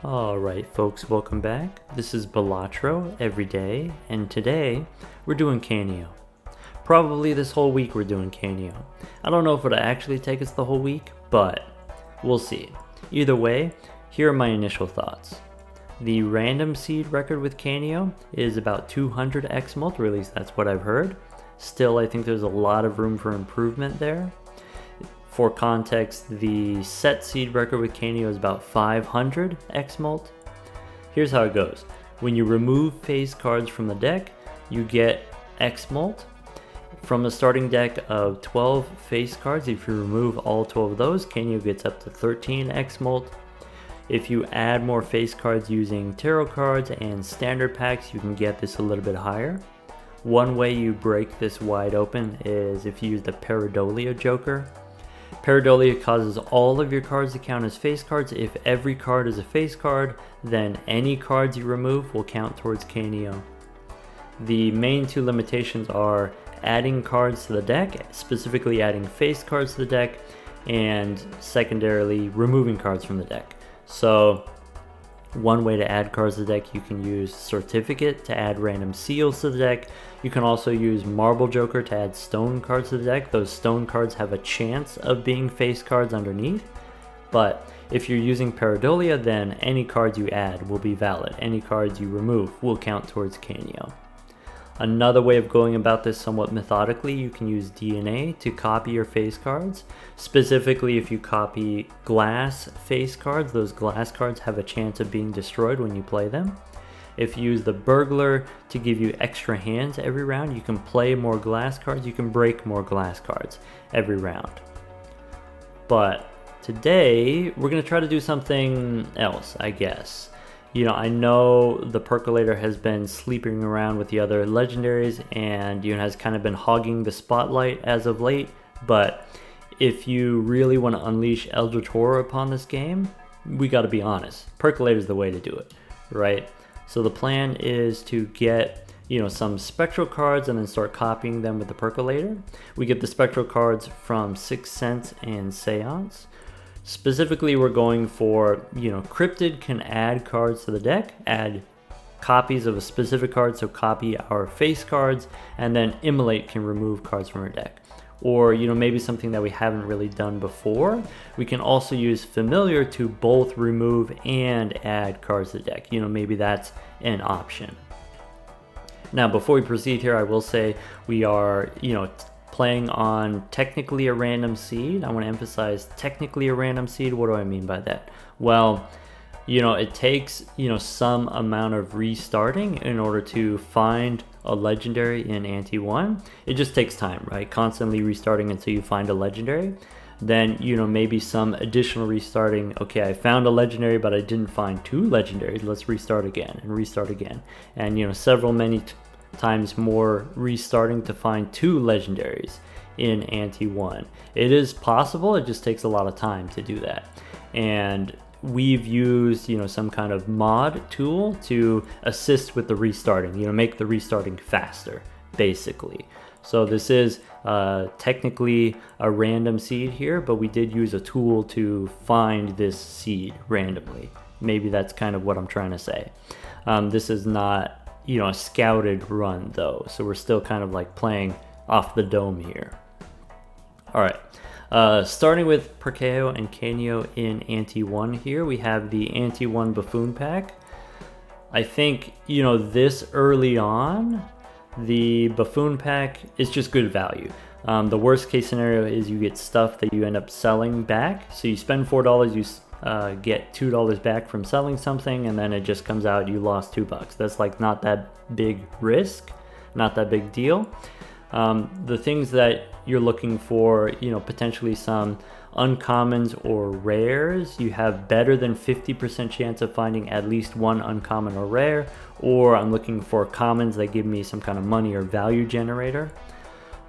Alright folks, welcome back. This is Balatro every day, and today we're doing Canio. Probably this whole week we're doing Canio. I don't know if it'll actually take us the whole week, but we'll see. Either way, here are my initial thoughts. The random seed record with Canio is about 200 x-mult, or at least that's what I've heard. Still, I think there's a lot of room for improvement there. For context, the set seed record with Canio is about 500 x-mult. Here's how it goes. When you remove face cards from the deck, you get x-mult. From a starting deck of 12 face cards, if you remove all 12 of those, Canio gets up to 13 x-mult. If you add more face cards using tarot cards and standard packs, you can get this a little bit higher. One way you break this wide open is if you use the Pareidolia Joker. Pareidolia causes all of your cards to count as face cards. If every card is a face card, then any cards you remove will count towards Canio. The main two limitations are adding cards to the deck, specifically adding face cards to the deck, and secondarily removing cards from the deck. So one way to add cards to the deck, you can use Certificate to add random seals to the deck. You can also use Marble Joker to add stone cards to the deck. Those stone cards have a chance of being face cards underneath. But if you're using Pareidolia, then any cards you add will be valid. Any cards you remove will count towards Canio. Another way of going about this somewhat methodically, you can use DNA to copy your face cards. Specifically, if you copy glass face cards, those glass cards have a chance of being destroyed when you play them. If you use the Burglar to give you extra hands every round, you can play more glass cards, you can break more glass cards every round. But today, we're going to try to do something else, I guess. You know, I know the Percolator has been sleeping around with the other legendaries and has kind of been hogging the spotlight as of late, but if you really want to unleash Eldritch Horror upon this game, we got to be honest. Percolator is the way to do it, right? So the plan is to get, some spectral cards and then start copying them with the Percolator. We get the spectral cards from Sixth Sense and Seance. Specifically, we're going for, Cryptid can add cards to the deck, add copies of a specific card, so copy our face cards, and then Immolate can remove cards from our deck. Or, maybe something that we haven't really done before, we can also use Familiar to both remove and add cards to the deck. Maybe that's an option. Now, before we proceed here, I will say we are, playing on technically a random seed. I want to emphasize technically a random seed. What do I mean by that? Well, it takes, some amount of restarting in order to find a legendary in Ante 1. It just takes time, right? Constantly restarting until you find a legendary. Then, maybe some additional restarting. Okay, I found a legendary, but I didn't find two legendaries. Let's restart again and restart again. And, several many times more restarting to find two legendaries in Ante 1. It is possible, it just takes a lot of time to do that. And we've used, some kind of mod tool to assist with the restarting, make the restarting faster, basically. So this is technically a random seed here, but we did use a tool to find this seed randomly. Maybe that's kind of what I'm trying to say. This is not a scouted run though, so we're still kind of like playing off the dome here. Alright, starting with Perkeo and Canio in Ante 1 here, we have the Ante 1 Buffoon pack. I think, this early on, the Buffoon pack is just good value. The worst case scenario is you get stuff that you end up selling back, so you spend $4, you get $2 back from selling something, and then it just comes out you lost $2. That's like not that big risk, not that big deal. The things that you're looking for, potentially some uncommons or rares, you have better than 50% chance of finding at least one uncommon or rare, or I'm looking for commons that give me some kind of money or value generator.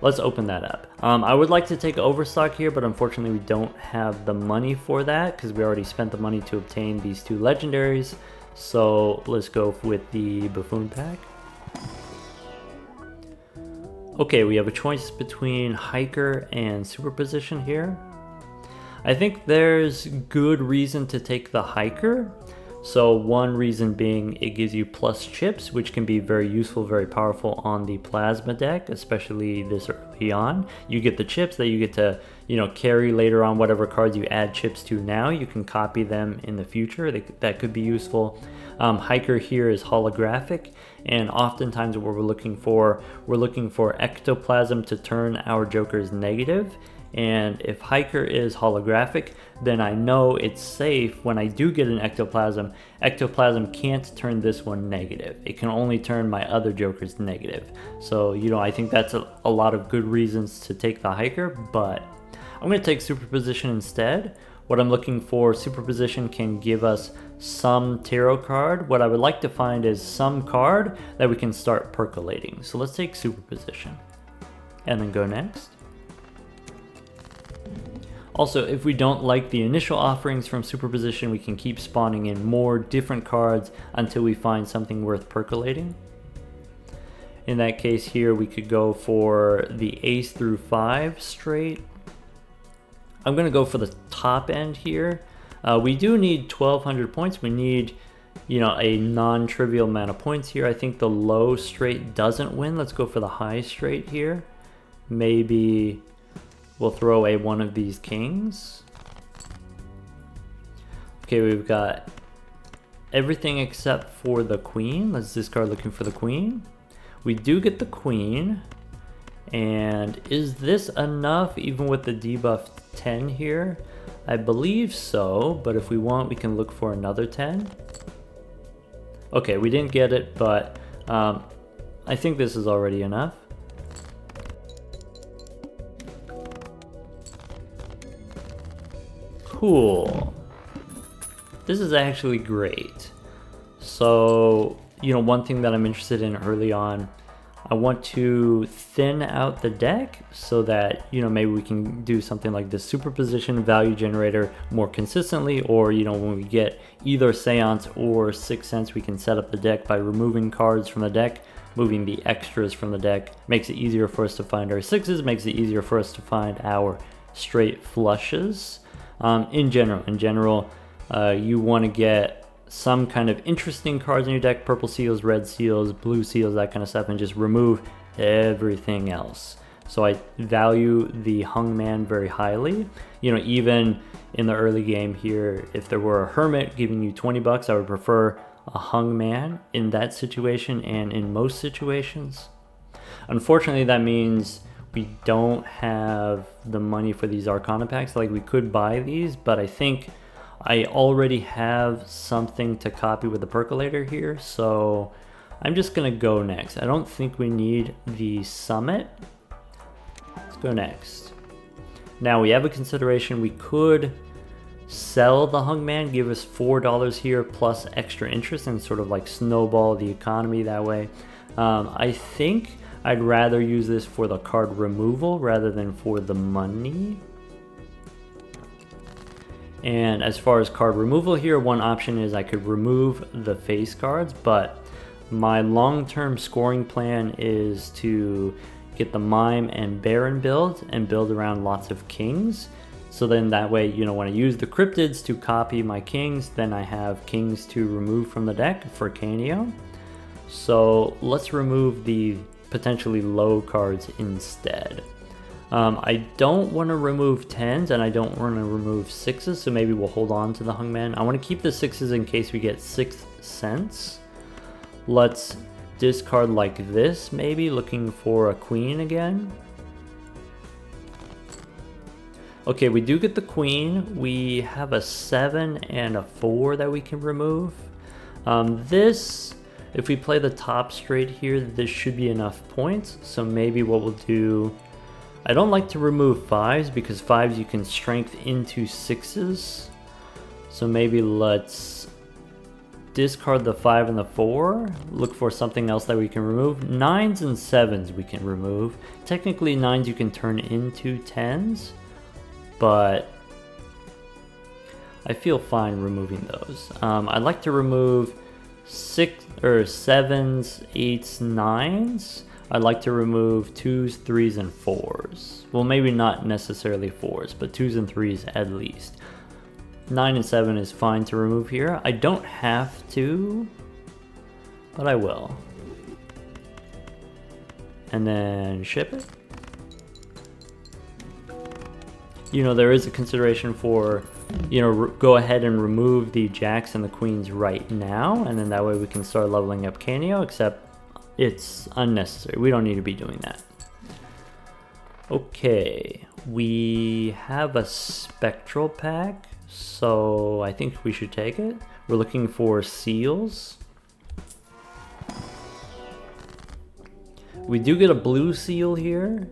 Let's open that up. I would like to take overstock here, but unfortunately we don't have the money for that because we already spent the money to obtain these two legendaries. So let's go with the Buffoon pack. Okay, we have a choice between Hiker and Superposition here. I think there's good reason to take the Hiker. So one reason being it gives you plus chips, which can be very useful, very powerful on the plasma deck, especially this early on. You get the chips that you get to, carry later on. Whatever cards you add chips to now, you can copy them in the future. That could be useful. Hiker here is holographic, and oftentimes what we're looking for ectoplasm to turn our jokers negative. And if Hiker is holographic, then I know it's safe when I do get an ectoplasm. Ectoplasm can't turn this one negative. It can only turn my other jokers negative. So, I think that's a lot of good reasons to take the Hiker, but I'm going to take Superposition instead. What I'm looking for, Superposition can give us some tarot card. What I would like to find is some card that we can start percolating. So let's take Superposition and then go next. Also, if we don't like the initial offerings from Superposition, we can keep spawning in more different cards until we find something worth percolating. In that case here, we could go for the Ace through 5 straight. I'm going to go for the top end here. We do need 1,200 points. We need, a non-trivial amount of points here. I think the low straight doesn't win. Let's go for the high straight here. Maybe we'll throw away one of these kings. Okay, we've got everything except for the queen. Let's discard looking for the queen. We do get the queen. And is this enough even with the debuff 10 here? I believe so, but if we want, we can look for another 10. Okay, we didn't get it, but I think this is already enough. Cool. This is actually great. So, one thing that I'm interested in early on, I want to thin out the deck so that, maybe we can do something like this Superposition value generator more consistently, or, when we get either Seance or Sixth Sense, we can set up the deck by removing cards from the deck, moving the extras from the deck. Makes it easier for us to find our sixes, makes it easier for us to find our straight flushes. In general, you want to get some kind of interesting cards in your deck, purple seals, red seals, blue seals, that kind of stuff, and just remove everything else. So I value the Hung Man very highly. Even in the early game here, if there were a Hermit giving you 20 bucks, I would prefer a Hung Man in that situation and in most situations. Unfortunately, that means we don't have the money for these Arcana packs. Like, we could buy these, but I think I already have something to copy with the percolator here, so I'm just gonna go next. I don't think we need the Summit. Let's go next. Now we have a consideration. We could sell the Hung Man, give us $4 here plus extra interest, and sort of like snowball the economy that way. I think I'd rather use this for the card removal rather than for the money. And as far as card removal here, one option is I could remove the face cards, but my long-term scoring plan is to get the Mime and Baron build and build around lots of kings. So then that way, when I use the cryptids to copy my kings, then I have kings to remove from the deck for Canio. So let's remove the potentially low cards instead. I don't want to remove 10s and I don't want to remove 6s, so maybe we'll hold on to the Hung Man. I want to keep the 6s in case we get Sixth Sense. Let's discard like this, maybe looking for a queen again. Okay, we do get the queen. We have a 7 and a 4 that we can remove. If we play the top straight here, this should be enough points. So maybe what we'll do, I don't like to remove 5s because 5s you can strength into 6s. So maybe let's discard the 5 and the 4, look for something else that we can remove. 9s and 7s we can remove. Technically 9s you can turn into 10s, but I feel fine removing those. I'd like to remove 7s, 8s, 9s. I'd like to remove 2s, 3s, and 4s. Well, maybe not necessarily 4s, but 2s and 3s at least. 9 and 7 is fine to remove here. I don't have to, but I will. And then ship it. You know, there is a consideration for, you know, go ahead and remove the jacks and the queens right now, and then that way we can start leveling up Canio, except it's unnecessary. We don't need to be doing that. Okay, we have a spectral pack, so I think we should take it. We're looking for seals. We do get a blue seal here,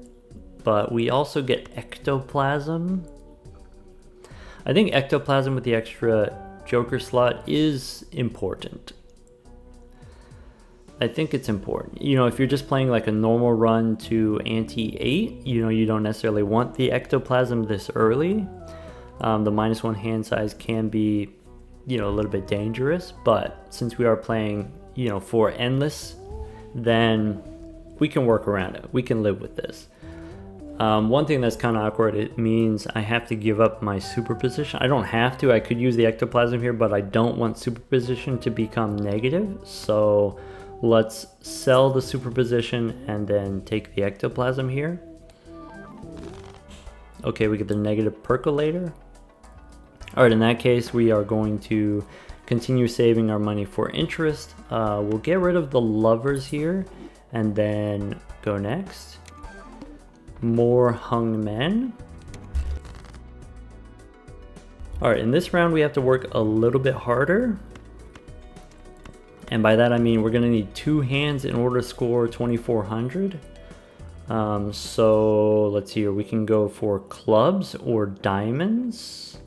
but we also get ectoplasm. I think ectoplasm with the extra joker slot is important. I think it's important. You know, if you're just playing like a normal run to ante 8, you know, you don't necessarily want the ectoplasm this early. The -1 hand size can be, you know, a little bit dangerous, but since we are playing, you know, for endless, then we can work around it. We can live with this. One thing that's kind of awkward, it means I have to give up my superposition. I don't have to, I could use the ectoplasm here, but I don't want superposition to become negative, so let's sell the superposition and then take the ectoplasm here. Okay, we get the negative percolator. Alright, in that case, we are going to continue saving our money for interest. We'll get rid of the lovers here and then go next. More hung men. Alright, in this round we have to work a little bit harder. And by that I mean we're going to need 2 hands in order to score 2400. So let's see here, we can go for clubs or diamonds.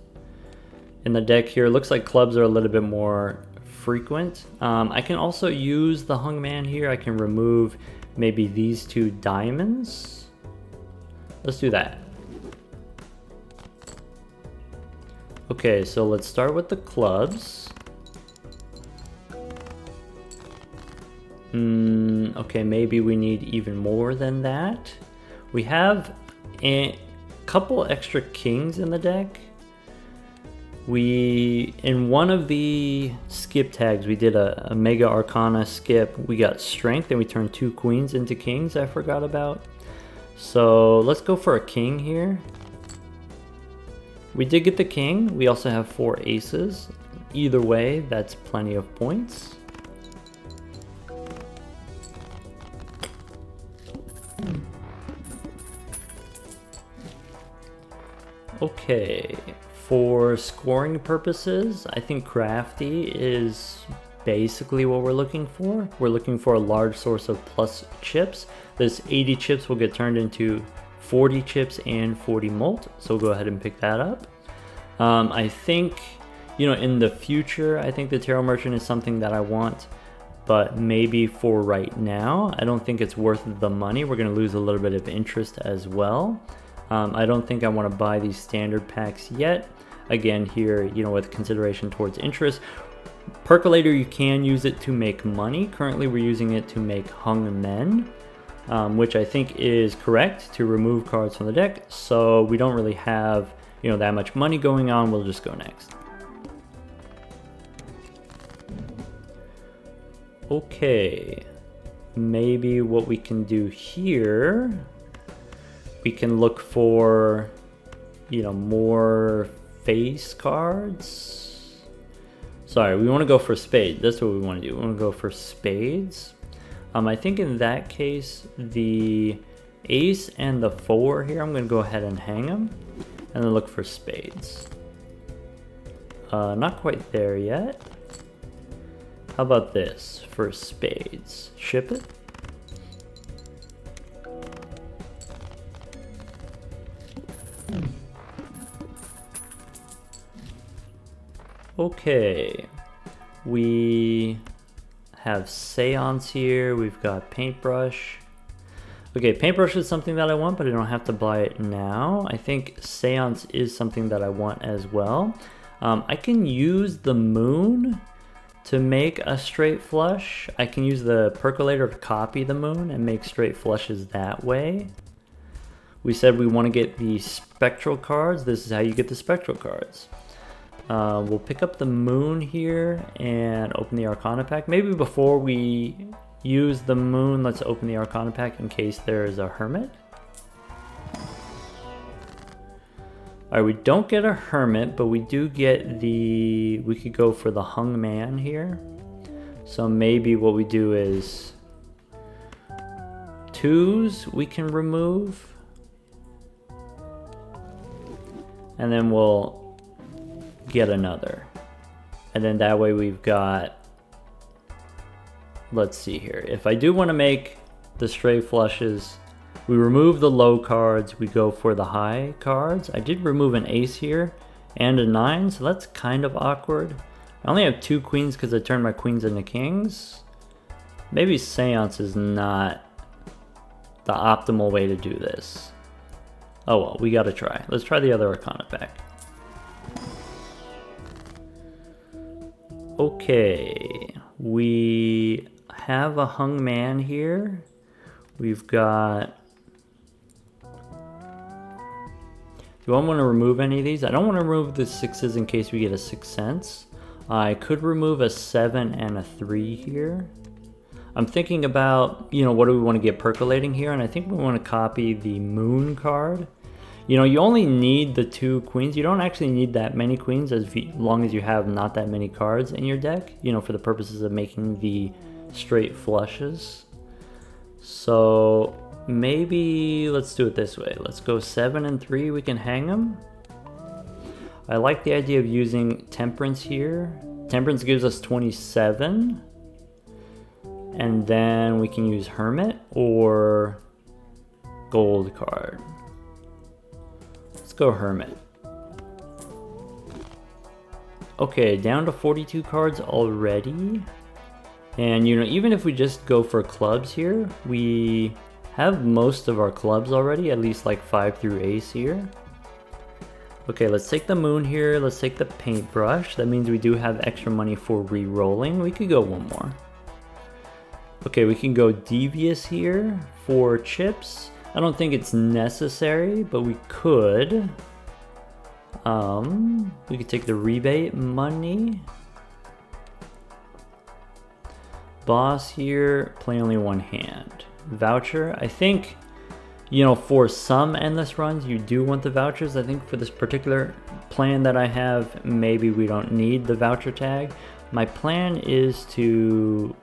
In the deck here, it looks like clubs are a little bit more frequent. I can also use the hung man here. I can remove maybe these 2 diamonds. Let's do that. Okay, so let's start with the clubs. Okay, maybe we need even more than that. We have a couple extra kings in the deck. In one of the skip tags, we did a Mega Arcana skip. We got strength and we turned 2 queens into kings I forgot about. So let's go for a king here. We did get the king. We also have 4 aces. Either way, that's plenty of points. Okay, for scoring purposes, I think crafty is basically what we're looking for. We're looking for a large source of plus chips. This 80 chips will get turned into 40 chips and 40 molt, so we'll go ahead and pick that up. I think, you know, in the future, I think the Tarot Merchant is something that I want, but maybe for right now, I don't think it's worth the money. We're going to lose a little bit of interest as well. I don't think I want to buy these standard packs yet. Again, here, you know, with consideration towards interest. Percolator, you can use it to make money. Currently, we're using it to make hung men, which I think is correct, to remove cards from the deck. So we don't really have, you know, that much money going on. We'll just go next. Okay, maybe what we can do here, we can look for, you know, more face cards. Sorry, we want to go for spades. That's what we want to do. We want to go for spades. I think in that case, the ace and the 4 here, I'm going to go ahead and hang them and then look for spades. Not quite there yet. How about this for spades? Ship it. Okay, we have Seance here, we've got Paintbrush. Okay, Paintbrush is something that I want, but I don't have to buy it now. I think Seance is something that I want as well. I can use the moon to make a straight flush. I can use the percolator to copy the moon and make straight flushes that way. We said we want to get the spectral cards. This is how you get the spectral cards. We'll pick up the moon here and open the Arcana pack. Maybe before we use the moon, let's open the Arcana pack in case there is a hermit. Alright, we don't get a hermit, but we do get the... we could go for the hung man here. So maybe what we do is... 2s we can remove. And then we'll get another. And then that way we've got... let's see here. If I do want to make the straight flushes, we remove the low cards, we go for the high cards. I did remove an ace here and a 9, so that's kind of awkward. I only have 2 queens because I turned my queens into kings. Maybe Seance is not the optimal way to do this. Oh well, we gotta try. Let's try the other Arcana pack. Okay, we have a hung man here. We've got... do I want to remove any of these? I don't want to remove the 6s in case we get a 6th sense. I could remove a 7 and a 3 here. I'm thinking about, you know, what do we want to get percolating here? And I think we want to copy the moon card. You know, you only need the 2 queens. You don't actually need that many queens as long as you have not that many cards in your deck, you know, for the purposes of making the straight flushes. So maybe let's do it this way. Let's go 7 and 3, we can hang them. I like the idea of using Temperance here. Temperance gives us 27. And then we can use Hermit or Gold card. Let's go Hermit. Okay, down to 42 cards already. And you know, even if we just go for clubs here, we have most of our clubs already, at least like 5 through ace here. Okay, let's take the moon here, let's take the paintbrush. That means we do have extra money for re-rolling. We could go one more. Okay, we can go devious here for chips. I don't think it's necessary, but we could. We could take the rebate money. Boss here, play only one hand. Voucher, I think, you know, for some endless runs, you do want the vouchers. I think for this particular plan that I have, maybe we don't need the voucher tag. My plan is to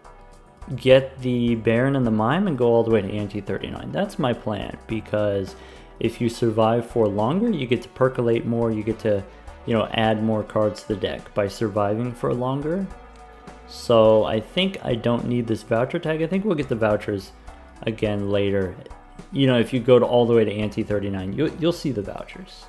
get the Baron and the Mime and go all the way to ante 39. That's my plan, because if you survive for longer, you get to percolate more, you get to, you know, add more cards to the deck by surviving for longer. So I think I don't need this voucher tag. I think we'll get the vouchers again later. You know, if you go to all the way to ante 39, you'll see the vouchers.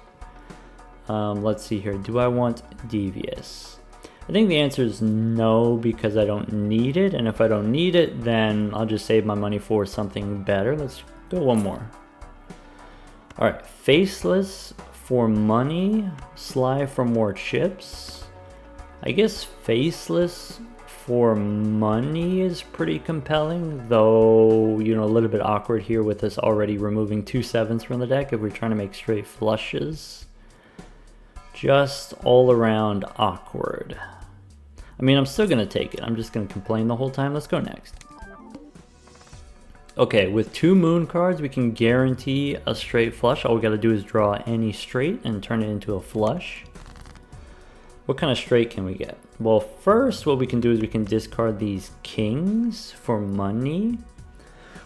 Let's see here. Do I want devious? I think the answer is no, because I don't need it. And if I don't need it, then I'll just save my money for something better. Let's go one more. All right, faceless for money, Sly for more chips. I guess faceless for money is pretty compelling, though, you know, a little bit awkward here with us already removing 2 7s from the deck if we're trying to make straight flushes. Just all around awkward. I mean, I'm still gonna take it. I'm just gonna complain the whole time. Let's go next. Okay, with 2 moon cards, we can guarantee a straight flush. All we gotta do is draw any straight and turn it into a flush. What kind of straight can we get? Well, first what we can do is we can discard these kings for money.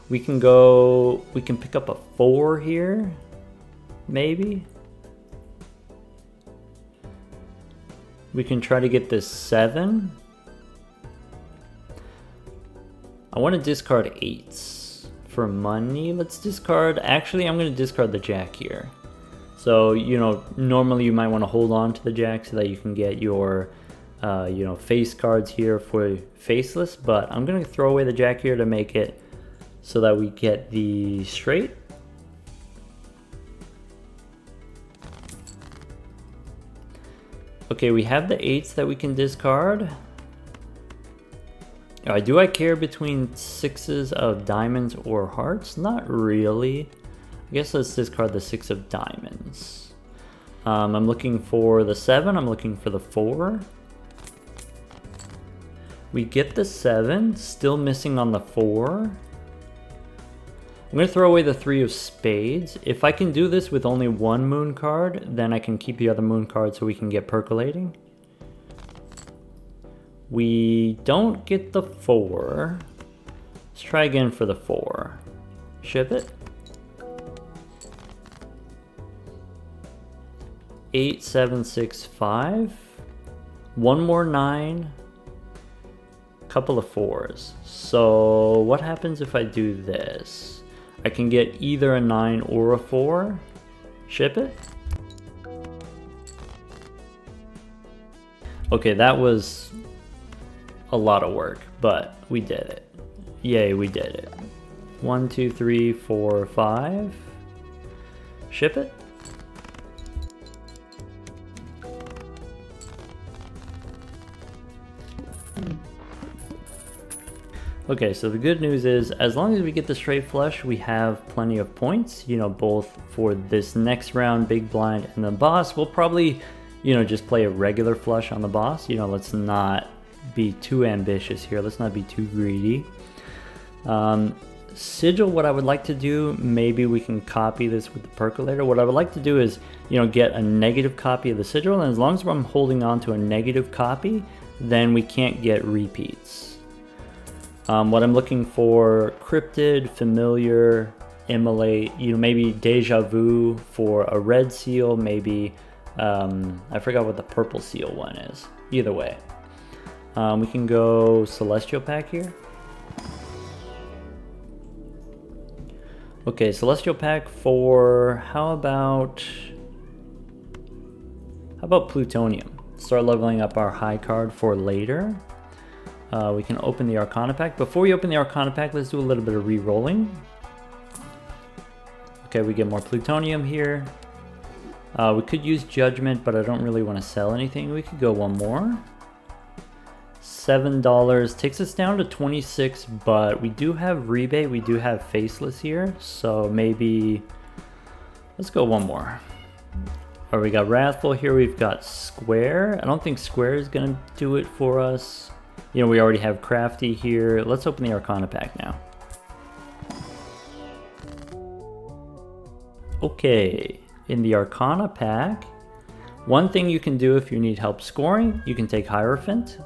We can pick up a 4 here, maybe. We can try to get this 7. I want to discard 8s for money. Let's discard, actually I'm going to discard the jack here. So, you know, normally you might want to hold on to the jack so that you can get your, you know, face cards here for faceless. But I'm going to throw away the jack here to make it so that we get the straight. Okay, we have the 8s that we can discard. Alright, do I care between 6s of diamonds or hearts? Not really. I guess let's discard the 6 of diamonds. I'm looking for the 7, I'm looking for the 4. We get the 7, still missing on the 4. I'm going to throw away the 3 of spades. If I can do this with only one moon card, then I can keep the other moon card so we can get percolating. We don't get the 4. Let's try again for the 4. Ship it. 8, 7, 6, 5. One more 9. Couple of 4s. So what happens if I do this? I can get either a 9 or a 4. Ship it. Okay, that was a lot of work, but we did it. Yay, we did it. 1, 2, 3, 4, 5. Ship it. Okay, so the good news is, as long as we get the straight flush, we have plenty of points, you know, both for this next round, big blind, and the boss. We'll probably, you know, just play a regular flush on the boss. You know, let's not be too ambitious here. Let's not be too greedy. Sigil, what I would like to do, maybe we can copy this with the percolator. What I would like to do is, you know, get a negative copy of the sigil, and as long as I'm holding on to a negative copy, then we can't get repeats. What I'm looking for, cryptid, familiar, immolate, you know, maybe deja vu for a red seal, maybe, I forgot what the purple seal one is. Either way. We can go celestial pack here. Okay, celestial pack for, how about plutonium? Start leveling up our high card for later. We can open the Arcana pack. Before we open the Arcana pack, let's do a little bit of re-rolling. Okay, we get more plutonium here. We could use judgment, but I don't really want to sell anything. We could go one more. $7 takes us down to 26, but we do have rebate. We do have faceless here, so maybe let's go one more. All right, we got wrathful here. We've got square. I don't think square is gonna do it for us. You know, we already have crafty here. Let's open the Arcana pack now. Okay, in the Arcana pack, one thing you can do if you need help scoring, you can take Hierophant.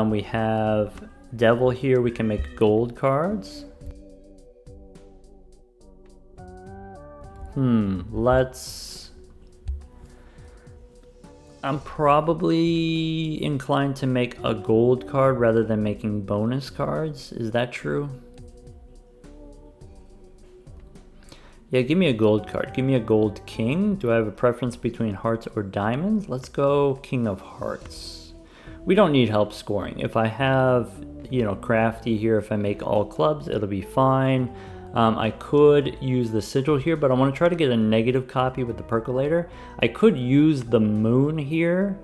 We have Devil here. We can make gold cards. I'm probably inclined to make a gold card rather than making bonus cards. Is that true? Yeah, give me a gold card. Give me a gold king. Do I have a preference between hearts or diamonds? Let's go King of Hearts. We don't need help scoring. If I have, you know, crafty here, if I make all clubs, it'll be fine. I could use the sigil here, but I want to try to get a negative copy with the percolator. I could use the moon here,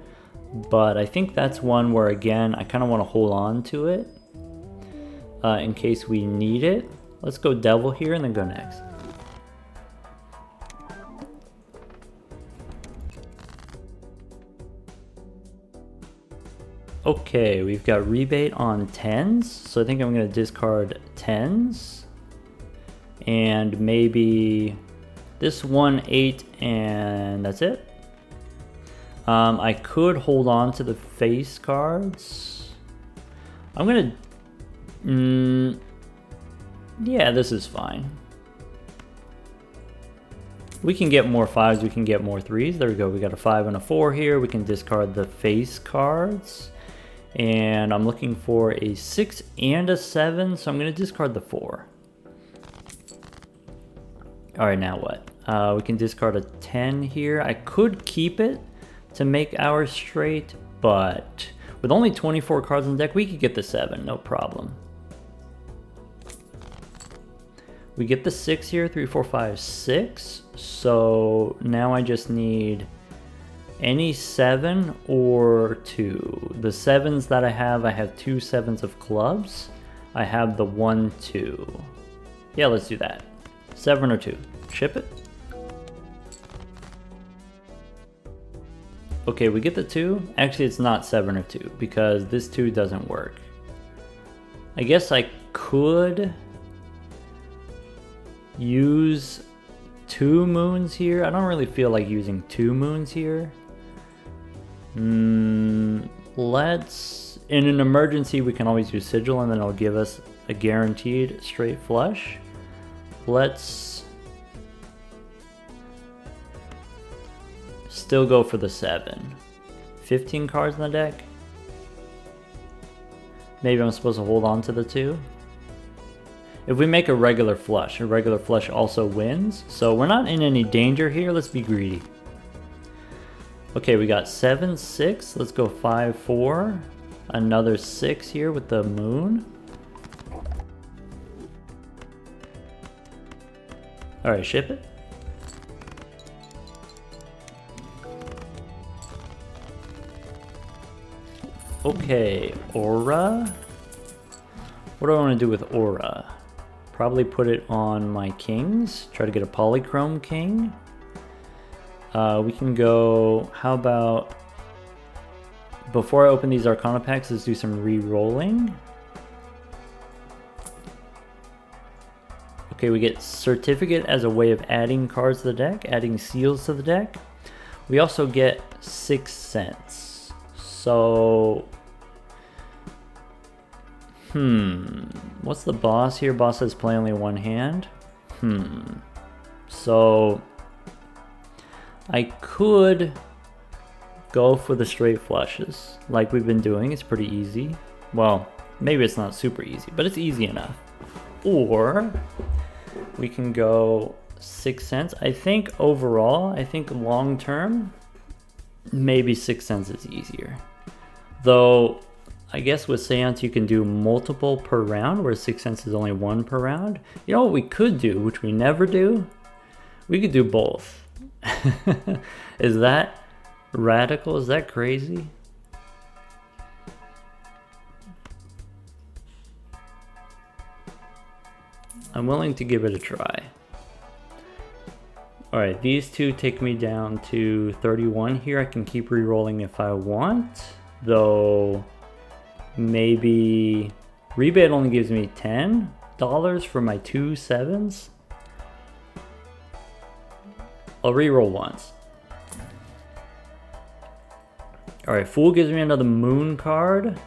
but I think that's one where, again, I kind of want to hold on to it in case we need it. Let's go devil here and then go next. Okay, we've got rebate on 10s, so I think I'm going to discard 10s. And maybe this 1, 8, and that's it. I could hold on to the face cards. I'm gonna... yeah, this is fine. We can get more 5s, we can get more 3s. There we go, we got a 5 and a 4 here. We can discard the face cards. And I'm looking for a 6 and a 7, so I'm gonna discard the 4. All right, now what? We can discard a 10 here. I could keep it to make our straight, but with only 24 cards on deck, we could get the 7, no problem. We get the 6 here, 3, 4, 5, 6. So now I just need any 7 or 2. The 7s that I have 2 7s of clubs. I have the 1, 2. Yeah, let's do that. 7 or 2. Ship it. Okay, we get the 2. Actually, it's not 7 or 2 because this 2 doesn't work. I guess I could use 2 moons here. I don't really feel like using 2 moons here. Let's, in an emergency, we can always use Sigil and then it'll give us a guaranteed straight flush. Let's still go for the 7. 15 cards in the deck. Maybe I'm supposed to hold on to the 2. If we make a regular flush also wins. So we're not in any danger here. Let's be greedy. Okay, we got 7, 6. Let's go 5, 4. Another 6 here with the moon. Alright, ship it. Okay, Aura. What do I want to do with Aura? Probably put it on my kings. Try to get a Polychrome king. We can go, how about, before I open these Arcana packs, let's do some re-rolling. Okay, we get Certificate as a way of adding cards to the deck, adding seals to the deck. We also get 6 cents. So, what's the boss here? Boss says play only 1 hand. So, I could go for the straight flushes like we've been doing. It's pretty easy. Well, maybe it's not super easy, but it's easy enough. Or we can go 6 cents. I think overall, long term, maybe 6 cents is easier. Though, I guess with Seance you can do multiple per round, where 6 cents is only 1 per round. You know what we could do, which we never do? We could do both. Is that radical? Is that crazy? I'm willing to give it a try. Alright, these 2 take me down to 31 here. I can keep re-rolling if I want. Though, maybe rebate only gives me $10 for my 2 7s. I'll re-roll once. Alright, Fool gives me another moon card.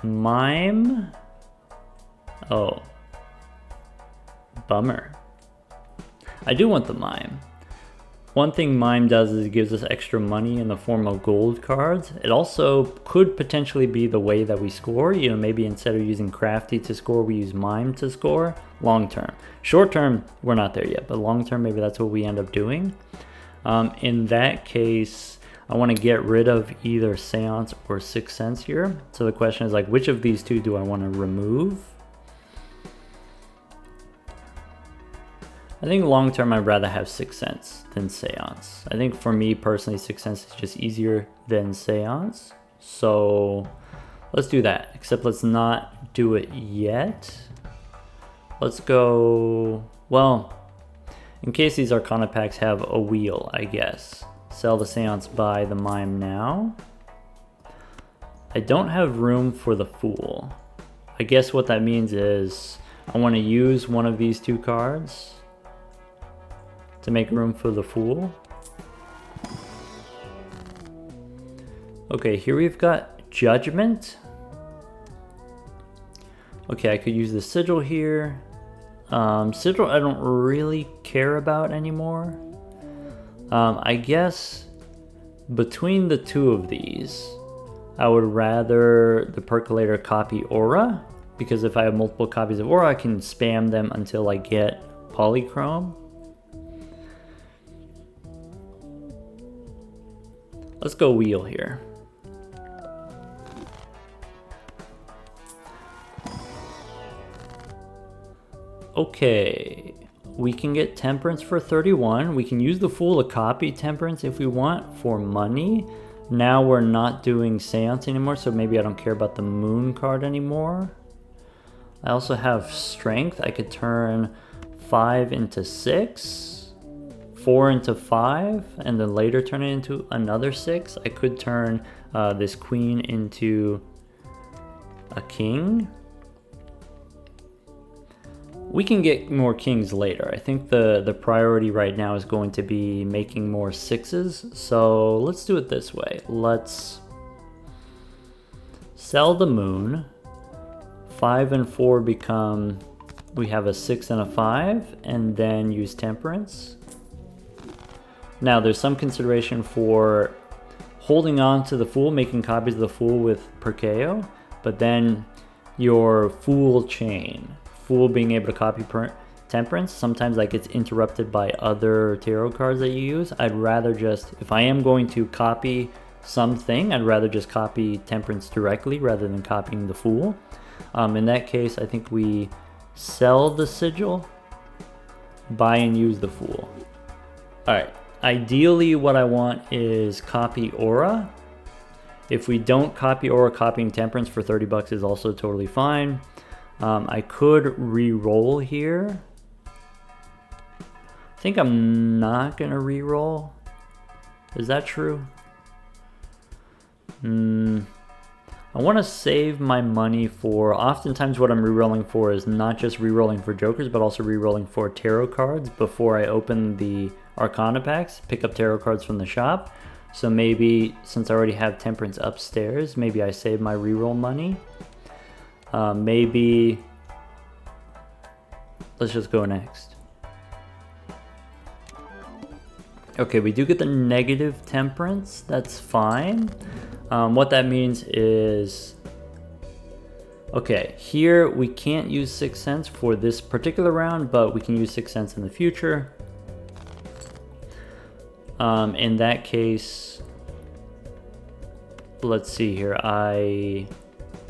Mime. Oh. Bummer. I do want the Mime. One thing Mime does is it gives us extra money in the form of gold cards. It also could potentially be the way that we score. You know, maybe instead of using Crafty to score, we use Mime to score. Long term. Short term, we're not there yet, but long term, maybe that's what we end up doing. In that case, I want to get rid of either Seance or 6 cents here. So the question is like, which of these 2 do I want to remove? I think long term I'd rather have 6 cents than Seance. I think for me personally 6 cents is just easier than Seance. So let's do that, except let's not do it yet. Let's go, well, in case these Arcana packs have a wheel, I guess. Sell the Seance, buy the Mime now. I don't have room for the Fool. I guess what that means is I want to use one of these 2 cards to make room for the Fool. Okay, here we've got Judgment. Okay, I could use the Sigil here. Sigil I don't really care about anymore. I guess between the 2 of these, I would rather the Percolator copy Aura, because if I have multiple copies of Aura, I can spam them until I get Polychrome. Let's go Wheel here. Okay, we can get Temperance for 31. We can use the Fool to copy Temperance if we want for money. Now we're not doing Seance anymore, so maybe I don't care about the Moon card anymore. I also have Strength. I could turn 5 into 6. 4 into 5 and then later turn it into another 6. I could turn this queen into a king. We can get more kings later. I think the priority right now is going to be making more 6s. So let's do it this way. Let's sell the moon. 5 and 4 become, we have a 6 and a 5, and then use temperance. Now there's some consideration for holding on to the fool, making copies of the fool with Perkeo, but then your fool chain, fool being able to copy temperance, sometimes that gets interrupted by other tarot cards that you use. I'd rather just, if I am going to copy something, I'd rather just copy temperance directly rather than copying the fool. In that case, I think we sell the sigil, buy and use the fool. All right, ideally what I want is copy aura. If we don't copy aura, copying temperance for 30 bucks is also totally fine. I could re-roll here. I think I'm not gonna re-roll. Is that true? I want to save my money for, oftentimes what I'm re-rolling for is not just re-rolling for jokers, but also re-rolling for tarot cards before I open the Arcana packs, pick up tarot cards from the shop. So maybe, since I already have temperance upstairs, maybe I save my re-roll money. Maybe, let's just go next. Okay, we do get the negative temperance, that's fine. What that means is, okay, here we can't use 6 cents for this particular round, but we can use 6 cents in the future. In that case, let's see here, I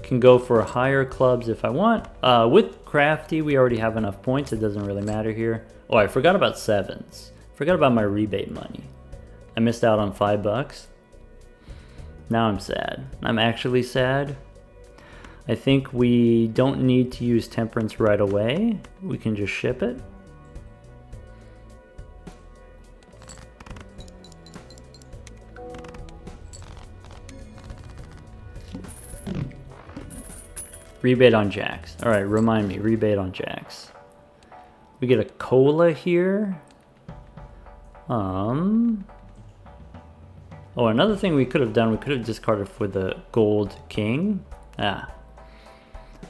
can go for higher clubs if I want. With crafty, we already have enough points, it doesn't really matter here. Oh, I forgot about 7s. Forgot about my rebate money. I missed out on 5 bucks. Now I'm sad. I'm actually sad. I think we don't need to use temperance right away. We can just ship it. Rebate on jacks. All right, remind me, rebate on jacks. We get a cola here. Oh, another thing we could have done, we could have discarded for the gold king. I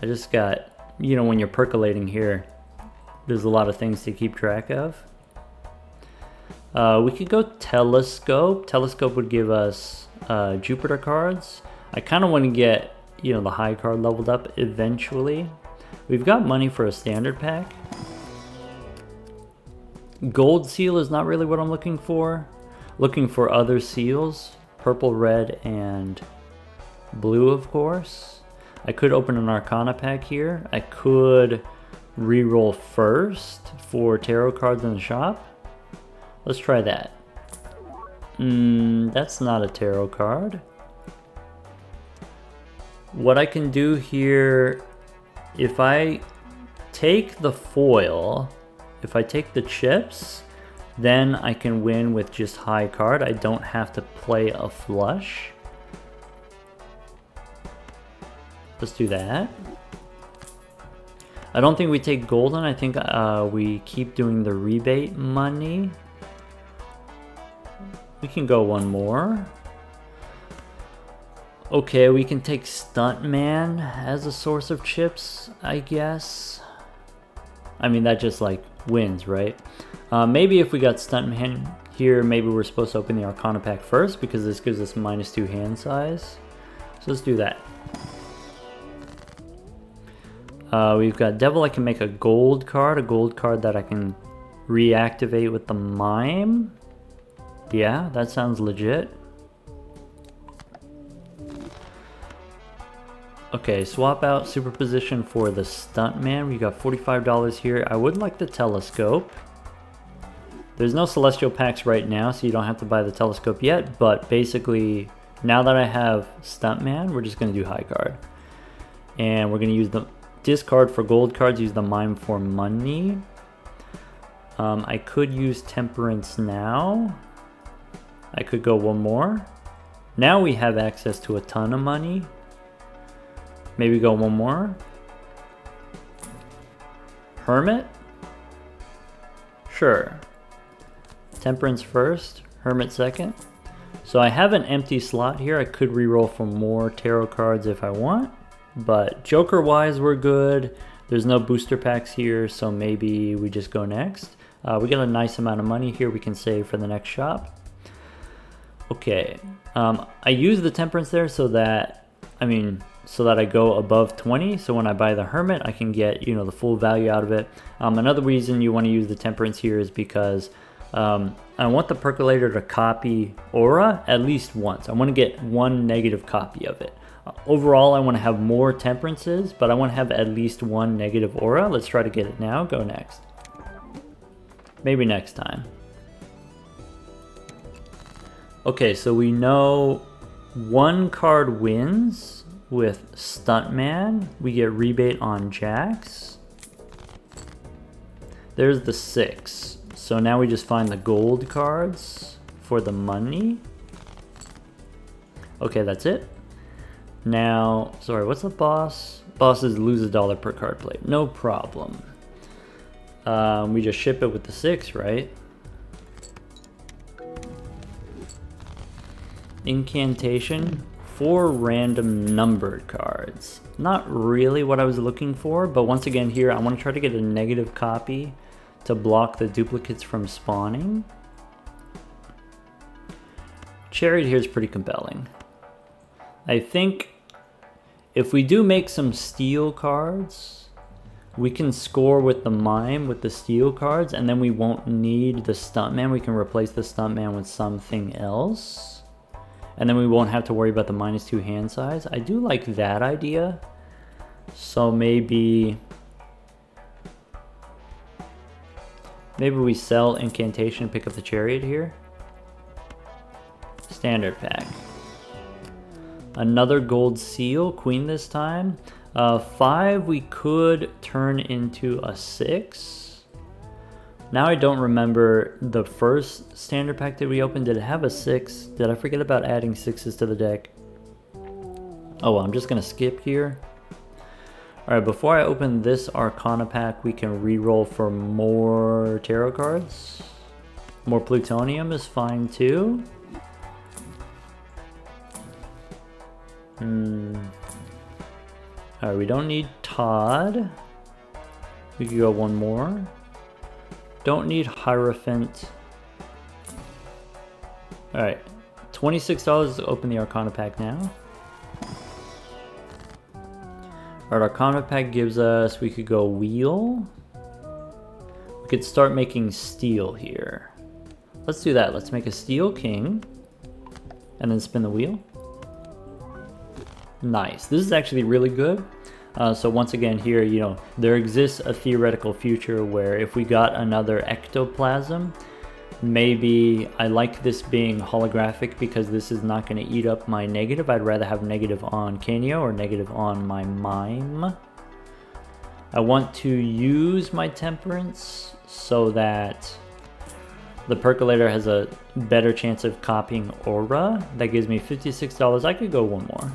just got, you know, when you're percolating here, there's a lot of things to keep track of. We could go telescope. Telescope would give us Jupiter cards. I kind of want to get, you know, the high card leveled up eventually. We've got money for a standard pack. Gold seal is not really what I'm looking for. Looking for other seals, purple, red, and blue, of course. I could open an Arcana pack here. I could re-roll first for tarot cards in the shop. Let's try that. That's not a tarot card. What I can do here, if I take the foil, if I take the chips, then I can win with just high card. I don't have to play a flush. Let's do that. I don't think we take golden. I think we keep doing the rebate money. We can go one more. Okay, we can take Stuntman as a source of chips, I guess. I mean, that just like wins, right? Maybe if we got Stuntman here, maybe we're supposed to open the Arcana pack first because this gives us -2 hand size. So let's do that. We've got Devil. I can make a gold card that I can reactivate with the Mime. Yeah, that sounds legit. Okay, swap out superposition for the Stuntman. We got $45 here. I would like the telescope. There's no celestial packs right now, so you don't have to buy the telescope yet, but basically, now that I have Stuntman, we're just going to do high card. And we're going to use the discard for gold cards, use the Mime for money. I could use temperance now. I could go one more. Now we have access to a ton of money. Maybe go one more. Hermit? Sure. Temperance first, Hermit second. So I have an empty slot here. I could reroll for more tarot cards if I want. But Joker-wise, we're good. There's no booster packs here, so maybe we just go next. We got a nice amount of money here we can save for the next shop. Okay. I use the temperance there so that I go above 20. So when I buy the Hermit, I can get, the full value out of it. Another reason you want to use the temperance here is because I want the percolator to copy aura at least once. I want to get one negative copy of it. Overall, I want to have more temperances, but I want to have at least one negative aura. Let's try to get it now. Go next. Maybe next time. Okay, so we know one card wins with Stuntman. We get rebate on jacks. There's the 6. So now we just find the gold cards for the money. Okay, that's it. Now, sorry, what's the boss? Boss is lose $1 per card play. No problem. We just ship it with the 6, right? Incantation. 4 random numbered cards. Not really what I was looking for, but once again here, I want to try to get a negative copy to block the duplicates from spawning. Chariot here is pretty compelling. I think if we do make some steel cards, we can score with the mime with the steel cards, and then we won't need the stuntman. We can replace the stuntman with something else. And then we won't have to worry about the -2 hand size. I do like that idea. So maybe we sell Incantation and pick up the Chariot here. Standard pack. Another gold seal, Queen this time. 5 we could turn into a 6. Now I don't remember the first standard pack that we opened. Did it have a 6? Did I forget about adding 6s to the deck? Oh well, I'm just gonna skip here. Alright, before I open this Arcana pack, we can reroll for more tarot cards. More plutonium is fine too. Alright, we don't need Todd. We could go one more. Don't need Hierophant. Alright, $26 to open the Arcana pack now. Our Arcana pack gives us, we could go Wheel. We could start making Steel here. Let's do that. Let's make a Steel King. And then spin the wheel. Nice. This is actually really good. So once again here, there exists a theoretical future where if we got another ectoplasm, maybe I like this being holographic because this is not going to eat up my negative. I'd rather have negative on Canio or negative on my mime. I want to use my temperance so that the percolator has a better chance of copying aura. That gives me $56. I could go one more.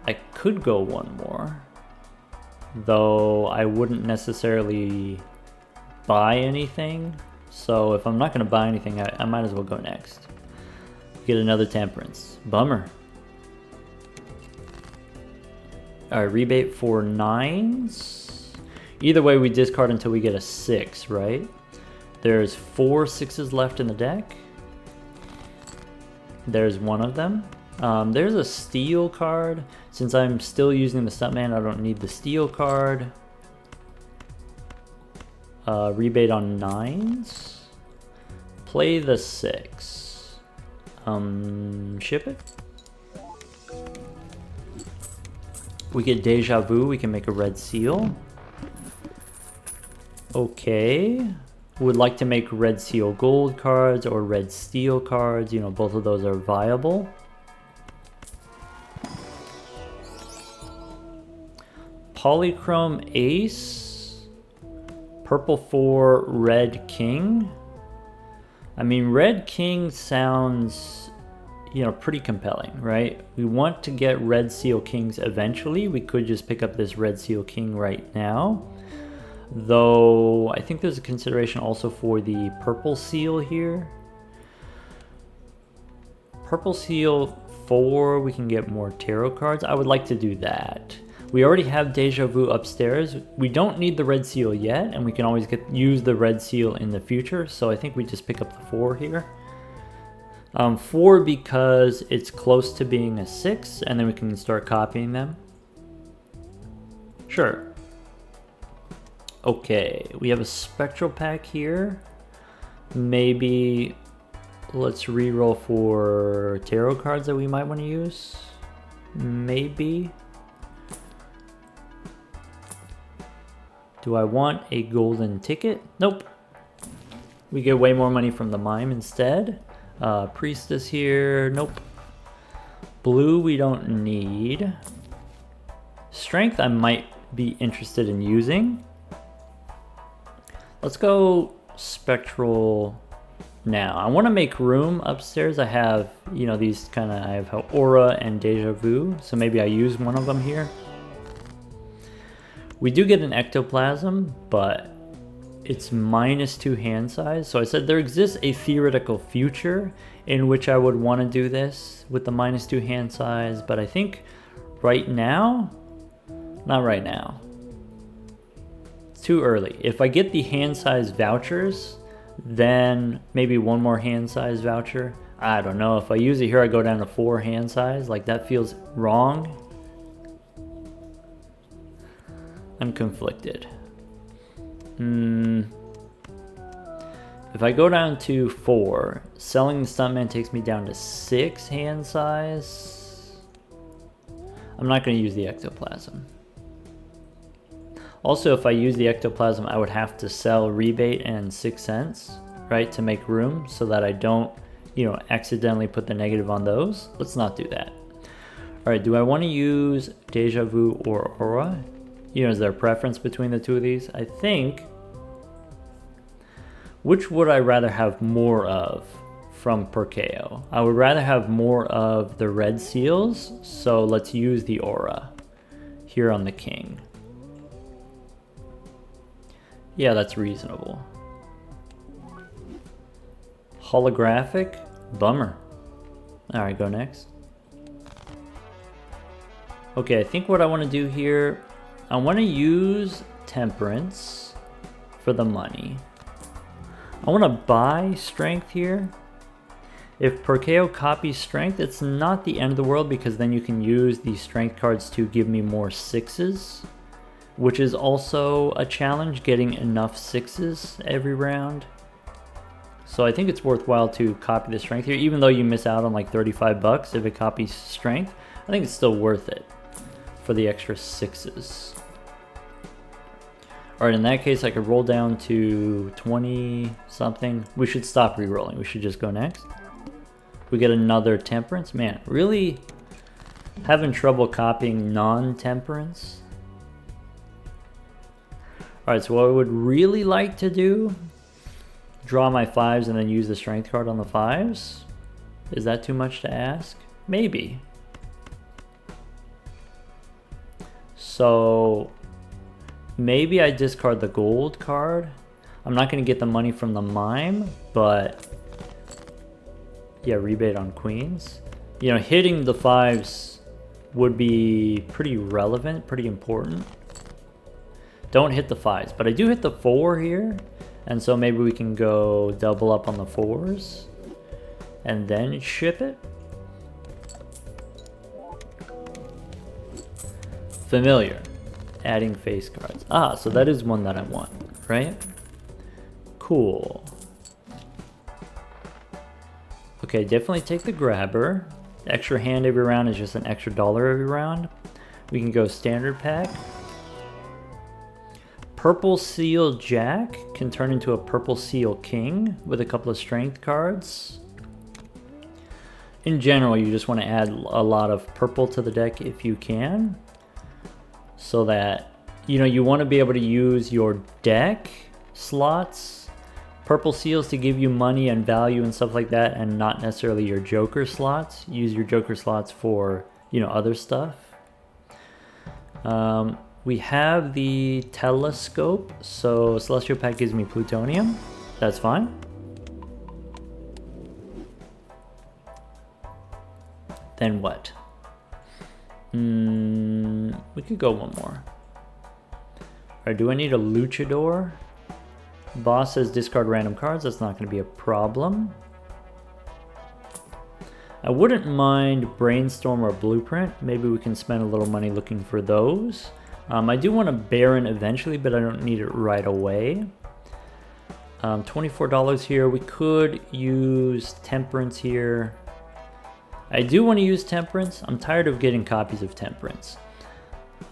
I could go one more, though I wouldn't necessarily buy anything. So if I'm not going to buy anything, I might as well go next. Get another temperance. Bummer. Alright, rebate for 9s. Either way, we discard until we get a 6, right? There's 4 6s left in the deck. There's one of them. There's a steel card. Since I'm still using the Stuntman, I don't need the steel card. Rebate on 9s. Play the 6. Ship it. We get Deja Vu. We can make a red seal. Okay. Would like to make red seal gold cards or red steel cards. Both of those are viable. Polychrome Ace. Purple 4, red king. I mean, red king sounds, you know, pretty compelling, right? We want to get red seal kings eventually. We could just pick up this red seal king right now. Though, I think there's a consideration also for the purple seal here. Purple seal 4, we can get more tarot cards. I would like to do that. We already have Deja Vu upstairs. We don't need the red seal yet, and we can always use the red seal in the future. So I think we just pick up the 4 here. 4 because it's close to being a 6, and then we can start copying them. Sure. Okay, we have a spectral pack here. Maybe let's re-roll for tarot cards that we might want to use. Maybe. Do I want a golden ticket? Nope. We get way more money from the mime instead. Priestess here, nope. Blue we don't need. Strength I might be interested in using. Let's go spectral now. I want to make room upstairs. I have, you know, these kind of, I have aura and deja vu, so maybe I use one of them here. We do get an ectoplasm, but it's -2 hand size. So I said there exists a theoretical future in which I would want to do this with the -2 hand size, but I think right now, not right now. It's too early. If I get the hand size vouchers, then maybe one more hand size voucher. I don't know. If I use it here, I go down to 4 hand size. Like, that feels wrong. I'm conflicted. If I go down to 4, selling the stuntman takes me down to 6 hand size. I'm not going to use the ectoplasm. Also, if I use the ectoplasm, I would have to sell rebate and 6 cents, right, to make room so that I don't, you know, accidentally put the negative on those. Let's not do that. All right, do I want to use Deja Vu or Aura? You know, is there a preference between the two of these? I think, which would I rather have more of from Perkeo? I would rather have more of the red seals, so let's use the Aura here on the king. Yeah, that's reasonable. Holographic? Bummer. Alright, go next. Okay, I think what I want to do here, I want to use Temperance for the money. I want to buy Strength here. If Perkeo copies Strength, it's not the end of the world because then you can use the Strength cards to give me more 6s. Which is also a challenge, getting enough 6s every round. So I think it's worthwhile to copy the Strength here, even though you miss out on like 35 bucks if it copies Strength. I think it's still worth it for the extra 6s. Alright, in that case I could roll down to 20 something. We should stop re-rolling, we should just go next. We get another Temperance. Man, really having trouble copying non-Temperance. Alright, so what I would really like to do, draw my 5s and then use the Strength card on the 5s. Is that too much to ask? Maybe. So maybe I discard the gold card. I'm not going to get the money from the mime, but yeah, rebate on queens. You know, hitting the 5s would be pretty relevant, pretty important. Don't hit the 5s, but I do hit the 4 here, and so maybe we can go double up on the 4s and then ship it. Familiar, adding face cards. Ah, so that is one that I want, right? Cool. Okay, definitely take the grabber. Extra hand every round is just an extra $1 every round. We can go standard pack. Purple Seal Jack can turn into a Purple Seal King with a couple of Strength cards. In general, you just want to add a lot of purple to the deck if you can. So that, you know, you want to be able to use your deck slots. Purple seals to give you money and value and stuff like that, and not necessarily your joker slots. Use your joker slots for, you know, other stuff. We have the telescope, so Celestial Pack gives me plutonium. That's fine. Then what? We could go one more. Alright, do I need a luchador? Boss says discard random cards. That's not going to be a problem. I wouldn't mind Brainstorm or Blueprint. Maybe we can spend a little money looking for those. I do want a Baron eventually, but I don't need it right away. $24 here. We could use Temperance here. I do want to use Temperance. I'm tired of getting copies of Temperance.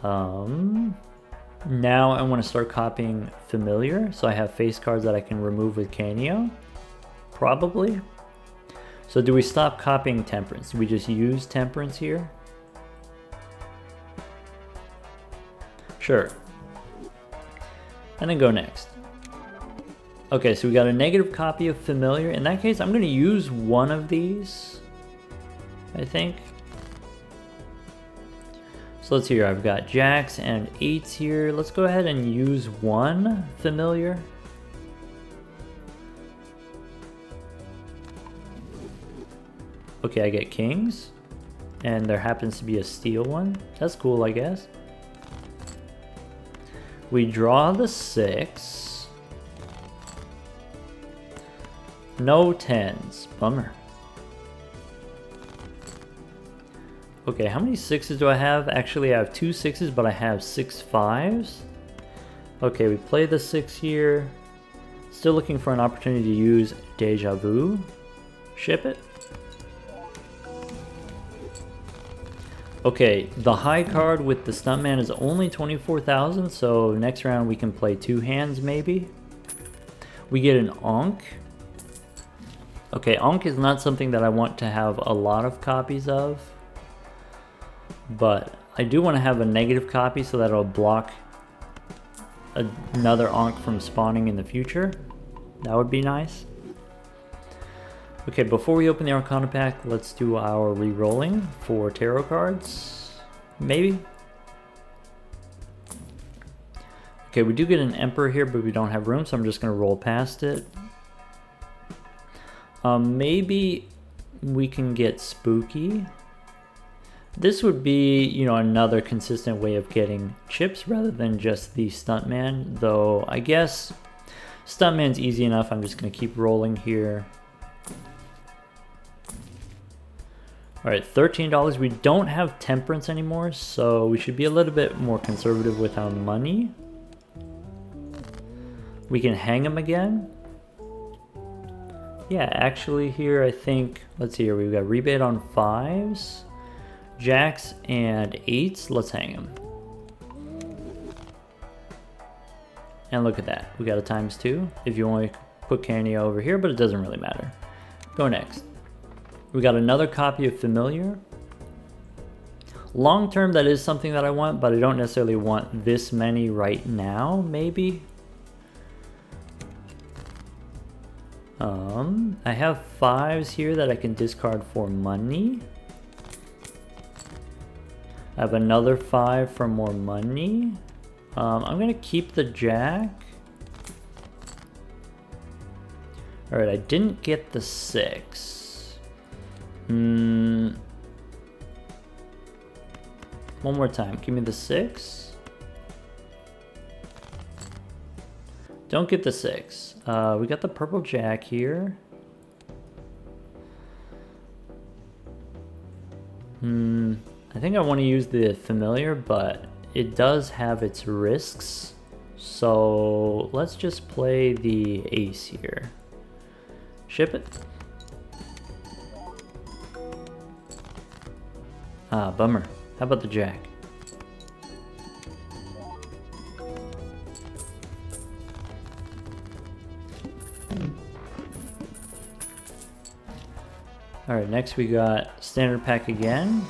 Now I want to start copying Familiar, so I have face cards that I can remove with Canio. Probably. So do we stop copying Temperance? Do we just use Temperance here? Sure. And then go next. Okay, so we got a negative copy of Familiar. In that case, I'm going to use one of these, I think. So let's see here. I've got Jacks and 8s here. Let's go ahead and use one Familiar. Okay, I get Kings. And there happens to be a steel one. That's cool, I guess. We draw the 6. No 10s. Bummer. Okay, how many 6s do I have? Actually, I have 2 6s, but I have 6 5s. Okay, we play the 6 here. Still looking for an opportunity to use Deja Vu. Ship it. Okay, the high card with the Stuntman is only 24,000, so next round we can play 2 hands maybe. We get an Ankh. Okay, Ankh is not something that I want to have a lot of copies of, but I do want to have a negative copy so that it'll block another Ankh from spawning in the future. That would be nice. Okay, before we open the Arcana pack, let's do our re-rolling for tarot cards. Maybe. Okay, we do get an Emperor here, but we don't have room, so I'm just going to roll past it. Maybe we can get Spooky. This would be, you know, another consistent way of getting chips rather than just the Stuntman, though I guess Stuntman's easy enough. I'm just going to keep rolling here. Alright, $13. We don't have Temperance anymore, so we should be a little bit more conservative with our money. We can hang him again. Yeah, actually here I think, let's see here, we've got rebate on 5s, Jacks and 8s. Let's hang him. And look at that, we got a ×2 if you want to put Canio over here, but it doesn't really matter. Go next. We got another copy of Familiar. Long term, that is something that I want, but I don't necessarily want this many right now, maybe. I have 5s here that I can discard for money. I have another 5 for more money. I'm gonna keep the Jack. Alright, I didn't get the 6. One more time. Give me the 6. Don't get the 6. We got the purple Jack here. I think I want to use the Familiar, but it does have its risks. So let's just play the Ace here. Ship it. Ah, bummer. How about the Jack? Alright, next we got Standard Pack again.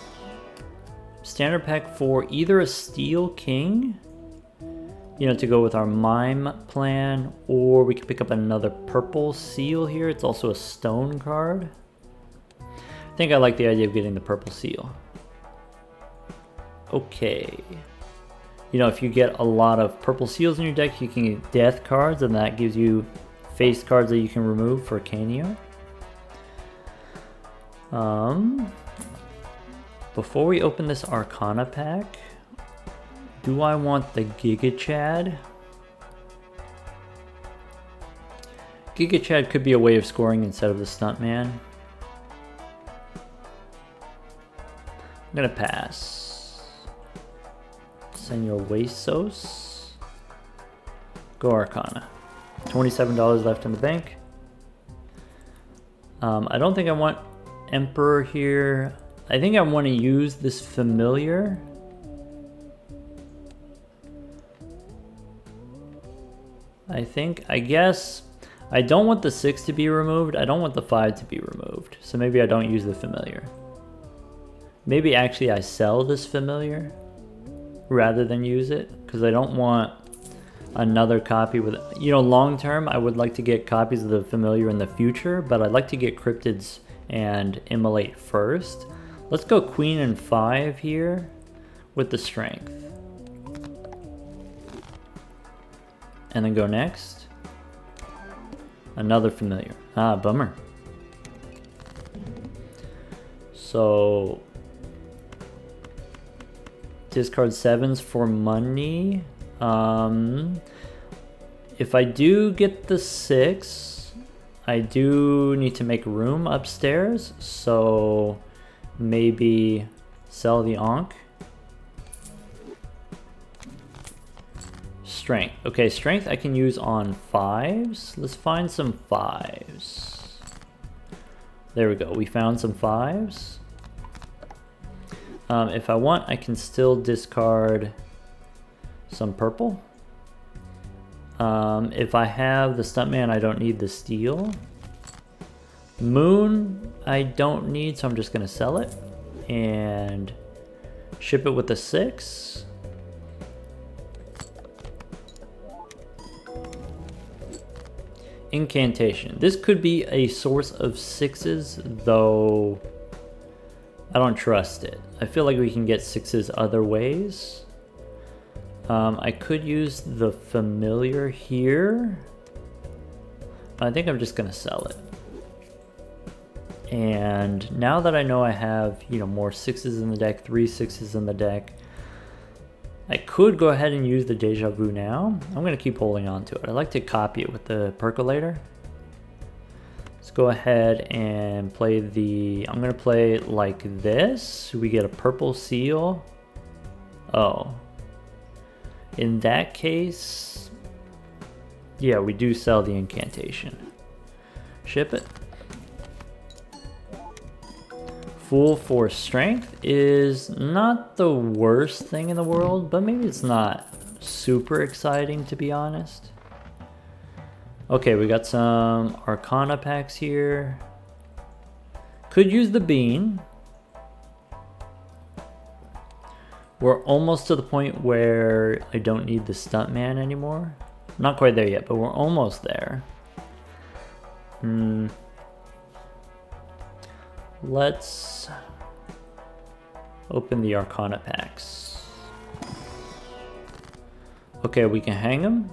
Standard Pack for either a Steel King, you know, to go with our mime plan, or we could pick up another purple seal here. It's also a stone card. I think I like the idea of getting the purple seal. Okay. You know, if you get a lot of purple seals in your deck, you can get death cards, and that gives you face cards that you can remove for Canio. Before we open this Arcana pack, do I want the Giga Chad? Giga Chad could be a way of scoring instead of the Stuntman. I'm gonna pass. Senor Huesos. Go Arcana. $27 left in the bank. I don't think I want Emperor here. I think I want to use this Familiar. I guess, I don't want the 6 to be removed. I don't want the 5 to be removed. So maybe I don't use the Familiar. Maybe actually I sell this Familiar rather than use it, because I don't want another copy with, you know, long term I would like to get copies of the Familiar in the future, but I'd like to get Cryptids and Immolate first. Let's go Queen and 5 here with the Strength. And then go next. Another Familiar. Ah, bummer. So discard 7s for money. If I do get the 6, I do need to make room upstairs, so maybe sell the Ankh. Strength. Okay, Strength I can use on 5s. Let's find some 5s. There we go. We found some 5s. If I want, I can still discard some purple. If I have the Stuntman, I don't need the steel. Moon, I don't need, so I'm just going to sell it and ship it with the 6. Incantation. This could be a source of 6s, though I don't trust it. I feel like we can get 6s other ways. I could use the Familiar here. I think I'm just gonna sell it. And now that I know I have, you know, more 6s in the deck, 3 6s in the deck, I could go ahead and use the Deja Vu now. I'm gonna keep holding on to it. I like to copy it with the Percolator. Let's go ahead and play the, I'm gonna play it like this. We get a purple seal. Oh. In that case, yeah, we do sell the incantation. Ship it. Full Force Strength is not the worst thing in the world, but maybe it's not super exciting, to be honest. Okay, we got some Arcana packs here. Could use the Bean. We're almost to the point where I don't need the Stuntman anymore. Not quite there yet, but we're almost there. Let's open the Arcana packs. Okay, we can hang them.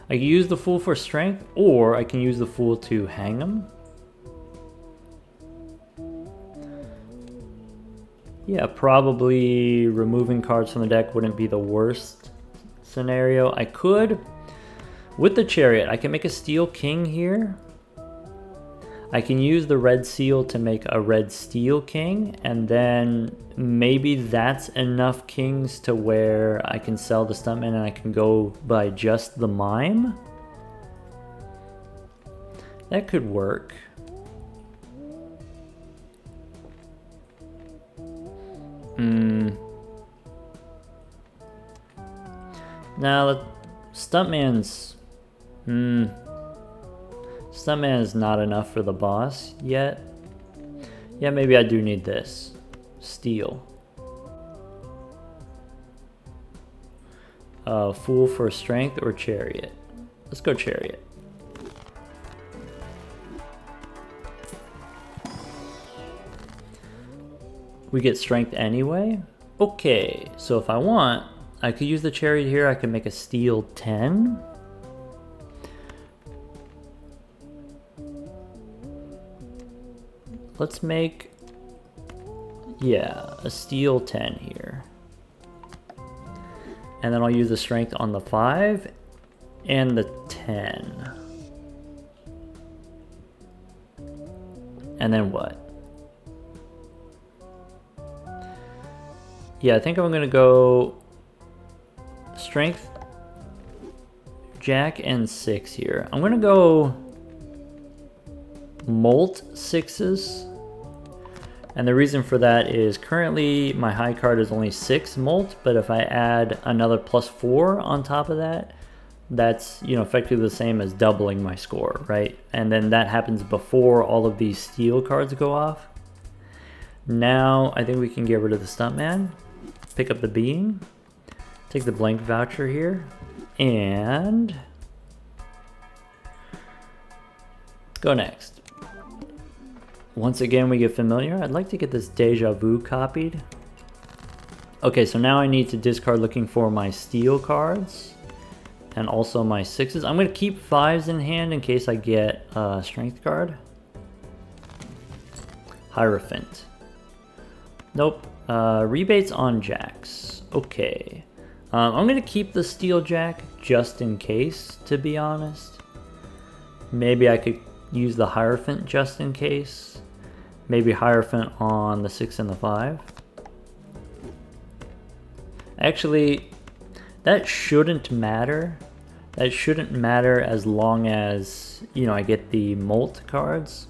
I can use the Fool for Strength, or I can use the Fool to hang them. Yeah, probably removing cards from the deck wouldn't be the worst scenario. I could, with the Chariot, I can make a Steel King here. I can use the Red Seal to make a Red Steel King, and then maybe that's enough kings to where I can sell the Stuntman and I can go by just the Mime. That could work. Now, Stuntman's... Stuntman is not enough for the boss yet. Yeah, maybe I do need this. Steel. Fool for strength or chariot. Let's go chariot. We get strength anyway. Okay, so if I want, I could use the chariot here. I could make a steel 10. Let's make, yeah, a steel 10 here. And then I'll use the strength on the 5 and the 10. And then what? Yeah, I think I'm gonna go strength, jack, and 6 here. I'm gonna go molt 6s. And the reason for that is currently my high card is only 6 molt, but if I add another +4 on top of that, that's, you know, effectively the same as doubling my score, right? And then that happens before all of these steel cards go off. Now I think we can get rid of the stuntman, pick up the bean, take the blank voucher here, and go next. Once again, we get familiar. I'd like to get this deja vu copied. Okay, so now I need to discard looking for my steel cards and also my 6s. I'm going to keep 5s in hand in case I get a strength card. Hierophant. Nope. Rebates on jacks. Okay. I'm going to keep the steel jack just in case, to be honest. Maybe I could use the Hierophant just in case. Maybe Hierophant on the 6 and the 5. Actually, that shouldn't matter. That shouldn't matter as long as, you know, I get the molt cards.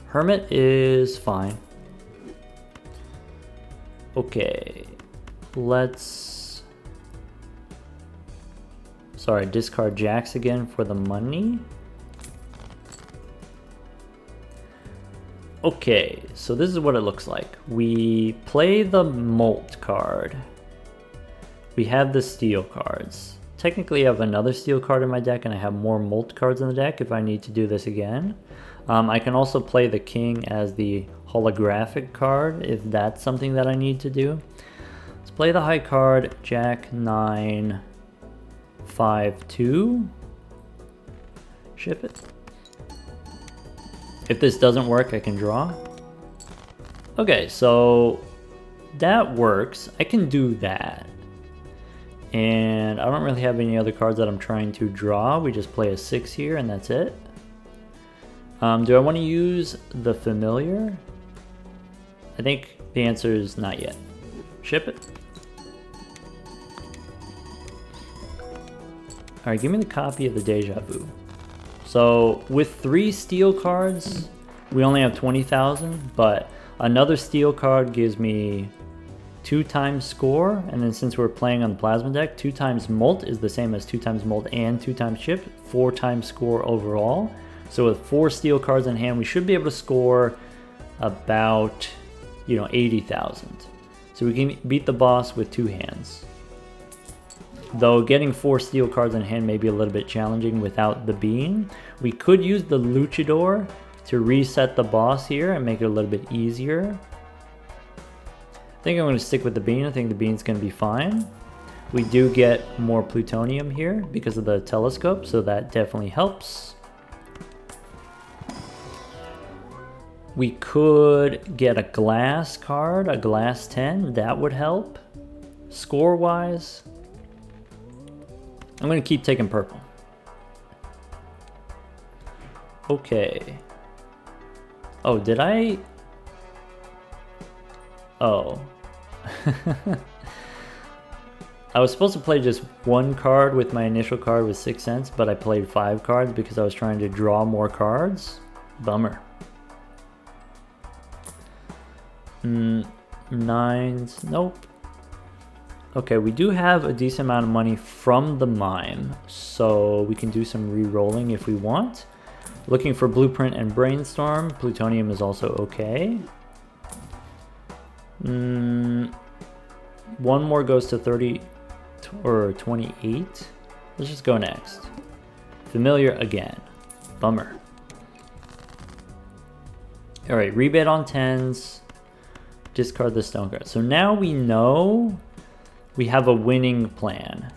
Hermit is fine. Okay, let's... Sorry, discard jacks again for the money. Okay, so this is what it looks like. We play the molt card. We have the steel cards. Technically I have another steel card in my deck and I have more molt cards in the deck if I need to do this again. I can also play the king as the holographic card if that's something that I need to do. Let's play the high card, jack 9, 5, 2. Ship it. If this doesn't work, I can draw. Okay, so that works. I can do that. And I don't really have any other cards that I'm trying to draw. We just play a 6 here and that's it. Do I want to use the familiar? I think the answer is not yet. Ship it. Alright, give me the copy of the deja vu. So with 3 steel cards, we only have 20,000, but another steel card gives me 2 times score, and then since we're playing on the plasma deck, 2 times molt is the same as 2 times molt and 2 times chip, 4 times score overall. So with 4 steel cards in hand, we should be able to score about, you know, 80,000. So we can beat the boss with 2 hands. Though getting 4 steel cards in hand may be a little bit challenging without the bean. We could use the luchador to reset the boss here and make it a little bit easier. I think I'm going to stick with the bean. I think the bean's going to be fine. We do get more plutonium here because of the telescope, so that definitely helps. We could get a glass card, a glass 10. That would help score-wise. I'm going to keep taking purple. Okay. Oh, did I? Oh. I was supposed to play just 1 card with my initial card with 6 cents, but I played 5 cards because I was trying to draw more cards. Bummer. 9s, nope. Okay, we do have a decent amount of money from the mime, so we can do some re-rolling if we want. Looking for blueprint and brainstorm. Plutonium is also okay. We one more goes to 30 or 28. Let's just go next. Familiar again. Bummer. All right, rebate on 10s. Discard the stone card. So now we know we have a winning plan.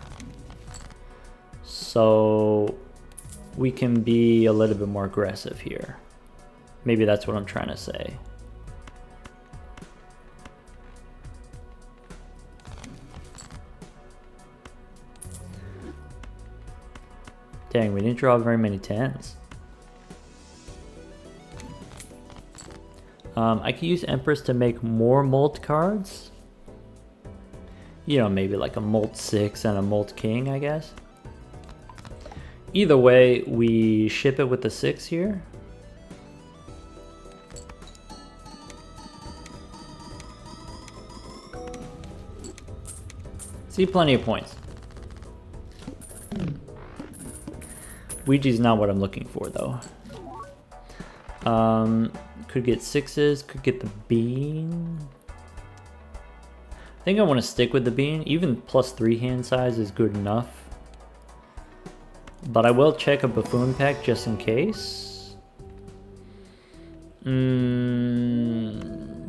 So we can be a little bit more aggressive here. Maybe that's what I'm trying to say. Dang, we didn't draw very many 10s. I could use Empress to make more Molt cards. You know, maybe like a Molt 6 and a Molt King, I guess. Either way, we ship it with the 6 here. See, plenty of points. Ouija's not what I'm looking for, though. Could get 6s, could get the bean. I think I want to stick with the bean. Even +3 hand size is good enough. But I will check a buffoon pack just in case.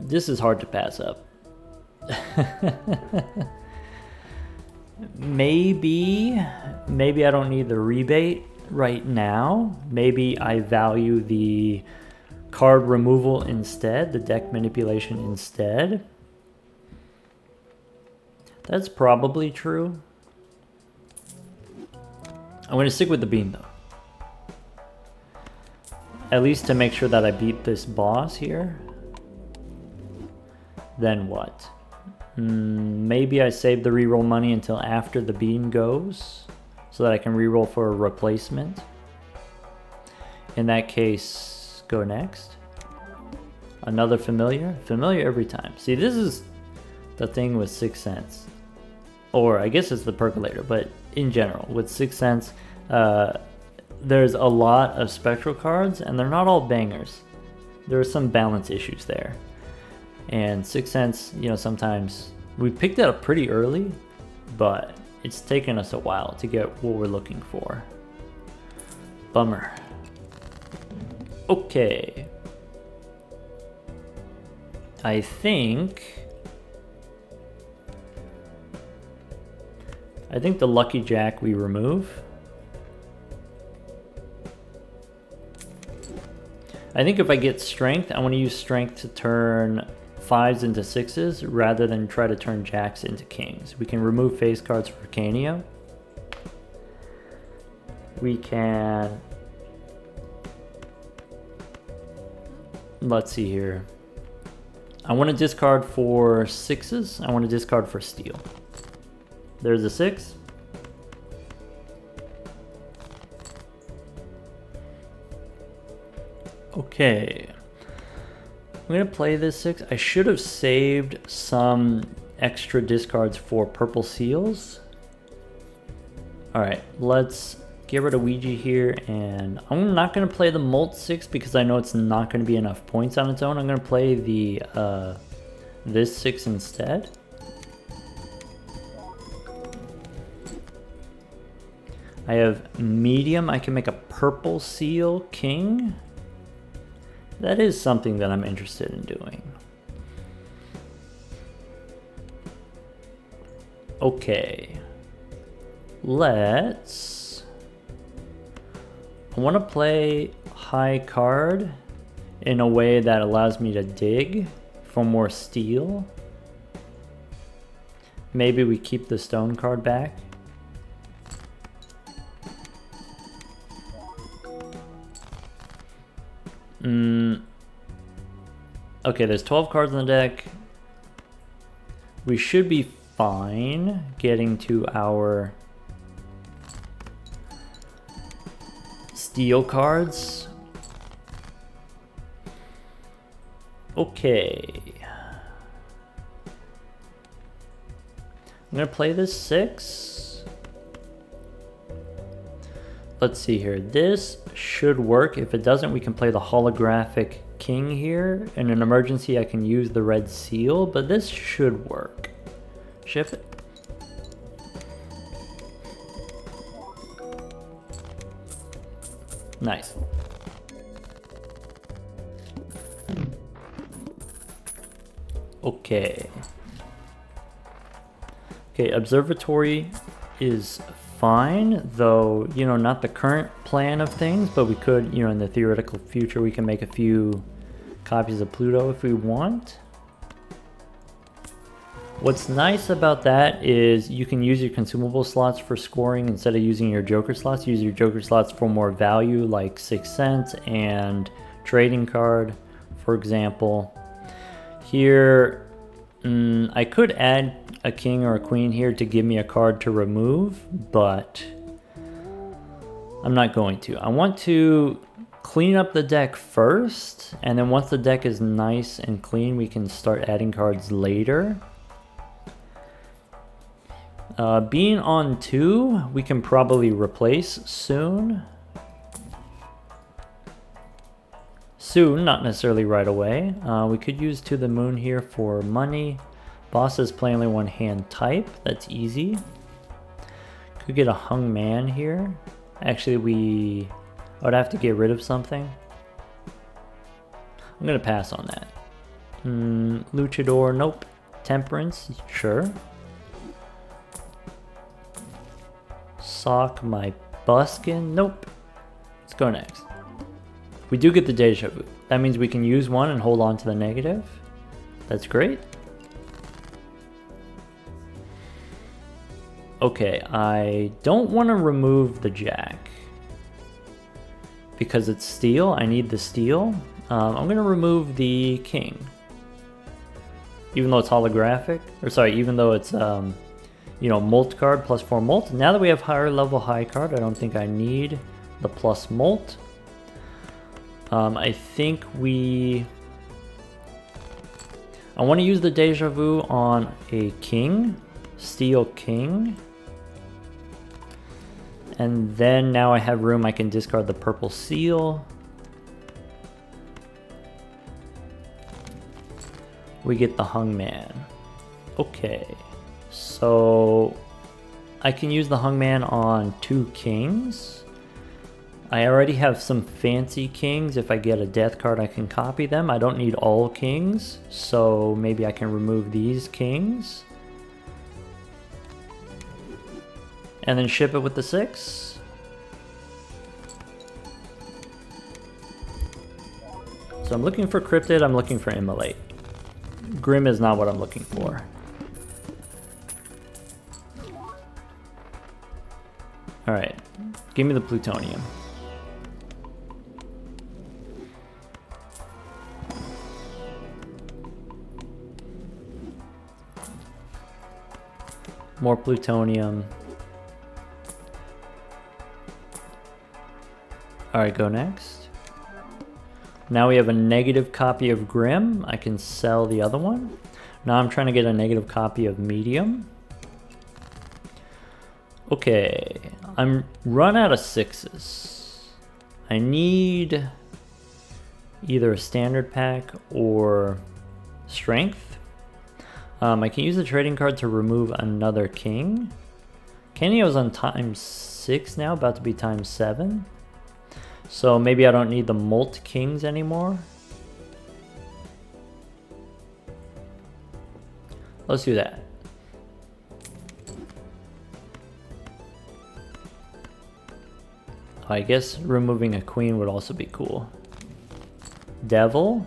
This is hard to pass up. Maybe I don't need the rebate right now. Maybe I value the card removal instead, the deck manipulation instead. That's probably true. I'm going to stick with the bean though. At least to make sure that I beat this boss here. Then what? Maybe I save the reroll money until after the bean goes, so that I can reroll for a replacement. In that case, go next. Another familiar. Familiar every time. See, this is the thing with 6 cents. Or I guess it's the percolator, but in general, with 6 cents, there's a lot of spectral cards, and they're not all bangers. There are some balance issues there. And 6 cents, you know, sometimes we picked it up pretty early, but it's taken us a while to get what we're looking for. Bummer. Okay. I think the Lucky Jack we remove. I think if I get strength, I want to use strength to turn 5s into 6s rather than try to turn jacks into kings. We can remove face cards for Canio. We can... Let's see here. I want to discard for 6s. I want to discard for steel. There's a 6. Okay. I'm going to play this 6. I should have saved some extra discards for purple seals. Alright, let's get rid of Ouija here, and I'm not going to play the Molt 6 because I know it's not going to be enough points on its own. I'm going to play the this 6 instead. I have medium. I can make a purple seal king. That is something that I'm interested in doing. Okay. Let's... I want to play high card in a way that allows me to dig for more steel. Maybe we keep the stone card back. Okay, there's 12 cards in the deck. We should be fine getting to our steel cards. Okay. I'm gonna play this 6. Let's see here. This should work. If it doesn't, we can play the holographic king here. In an emergency, I can use the red seal, but this should work. Ship it. Nice. Okay. Okay, observatory is fine, though, you know, not the current plan of things, but we could, you know, in the theoretical future, we can make a few copies of Pluto if we want. What's nice about that is you can use your consumable slots for scoring instead of using your joker slots. Use your joker slots for more value, like 6 cents and trading card, for example. Here, I could add a king or a queen here to give me a card to remove, but I'm not going to. I want to clean up the deck first, and then once the deck is nice and clean, we can start adding cards later. Being on 2, we can probably replace soon. Soon, not necessarily right away. We could use To the Moon here for money. Boss is play only one hand type. That's easy. Could get a Hung Man here. Actually, I would have to get rid of something. I'm going to pass on that. Luchador, nope. Temperance, sure. Sock my buskin, nope. Let's go next. We do get the Deja Vu. That means we can use one and hold on to the negative. That's great. Okay, I don't want to remove the Jack because it's steel. I need the steel. I'm going to remove the King. Even though it's holographic, or sorry, even though it's, you know, Molt card, +4 Molt. Now that we have higher level high card, I don't think I need the plus Molt. I think I want to use the Deja Vu on a King, Steel King. And then now I have room, I can discard the purple seal. We get the Hung Man. Okay, so I can use the Hung Man on 2 kings. I already have some fancy kings. If I get a death card, I can copy them. I don't need all kings, so maybe I can remove these kings. And then ship it with the 6. So I'm looking for Cryptid, I'm looking for Immolate. Grim is not what I'm looking for. Alright, give me the plutonium. More plutonium. Alright, go next. Now we have a negative copy of Grim. I can sell the other one. Now I'm trying to get a negative copy of Medium. Okay, I'm run out of 6s. I need either a standard pack or strength. I can use the trading card to remove another king. Canio's on ×6 now, about to be ×7. So maybe I don't need the Molt Kings anymore. Let's do that. I guess removing a queen would also be cool. Devil.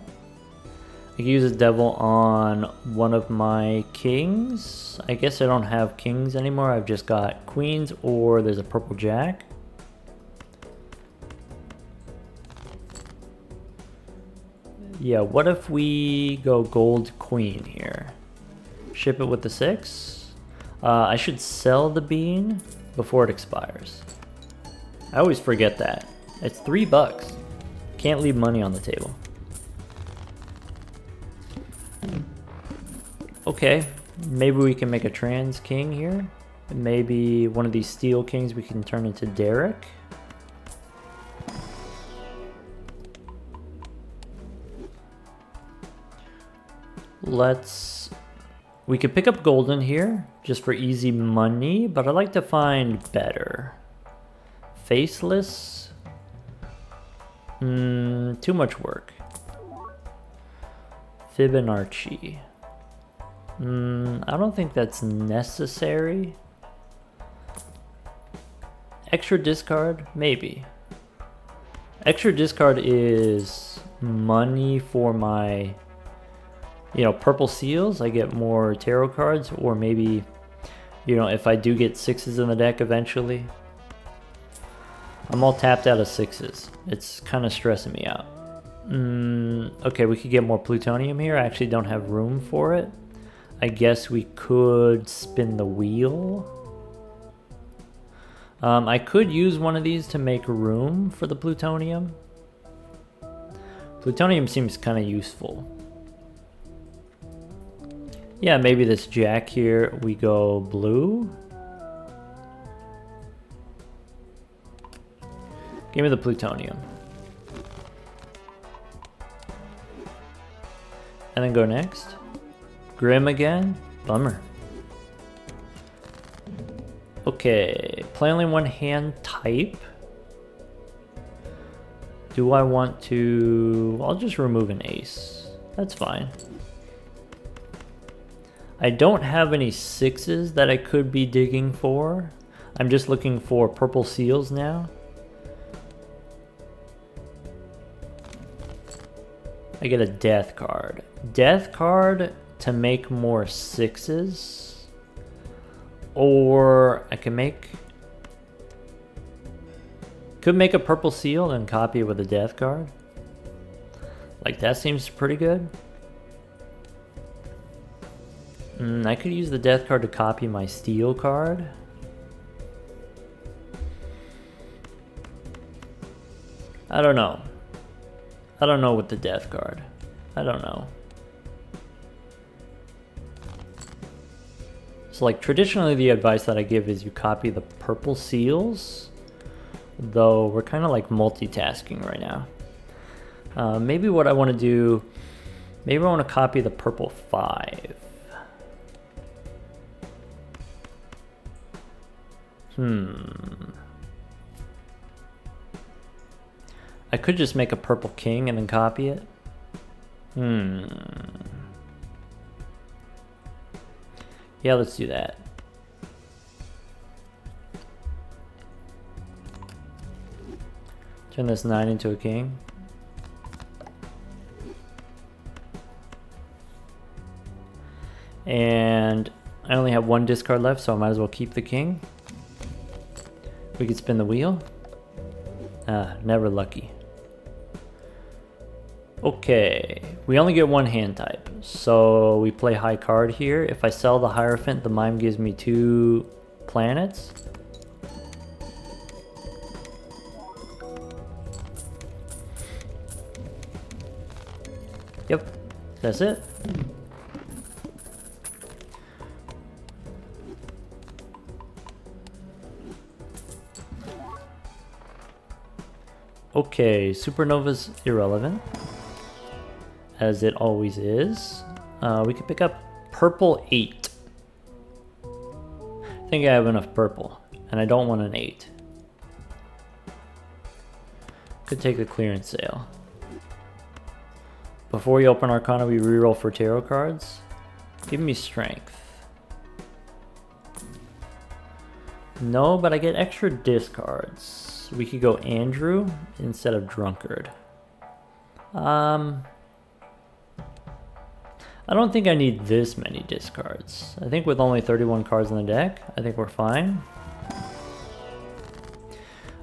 I can use a devil on one of my kings. I guess I don't have kings anymore. I've just got queens, or there's a purple jack. Yeah, what if we go gold queen here? Ship it with the 6. I should sell the bean before it expires. I always forget that. It's $3. Can't leave money on the table. Okay, maybe we can make a trans king here. Maybe one of these steel kings we can turn into Derek. Let's We could pick up golden here just for easy money, but I'd like to find better. Faceless. Too much work. Fibonacci. I don't think that's necessary. Extra discard? Maybe. Extra discard is money for my, purple seals. I get more tarot cards, or maybe, if I do get 6s in the deck eventually. I'm all tapped out of 6s. It's kind of stressing me out. Okay, we could get more plutonium here. I actually don't have room for it. I guess we could spin the wheel. I could use one of these to make room for the plutonium. Plutonium seems kind of useful. Yeah, maybe this jack here, we go blue. Give me the plutonium. And then go next. Grim again? Bummer. Okay, play only one hand type. Do I want to... I'll just remove an ace. That's fine. I don't have any 6s that I could be digging for. I'm just looking for purple seals now. I get a death card. Death card to make more 6s. Or I can could make a purple seal and copy it with a death card. Like, that seems pretty good. I could use the death card to copy my steel card. I don't know. I don't know with the death card. I don't know. So, like, traditionally the advice that I give is you copy the purple seals, though we're kind of like multitasking right now. Maybe what I want to do, maybe I want to copy the purple 5. I could just make a purple king and then copy it. Yeah, let's do that. Turn this 9 into a king. And I only have 1 discard left, so I might as well keep the king. We could spin the wheel. Never lucky. Okay, we only get 1 hand type, so we play high card here. If I sell the Hierophant, the Mime gives me 2 planets. Yep, that's it. Okay, Supernova's irrelevant, as it always is. We can pick up purple 8. I think I have enough purple, and I don't want an 8. Could take the clearance sale. Before we open Arcana, we reroll for tarot cards. Give me strength. No, but I get extra discards. We could go Andrew instead of Drunkard. I don't think I need this many discards. I think with only 31 cards in the deck, I think we're fine.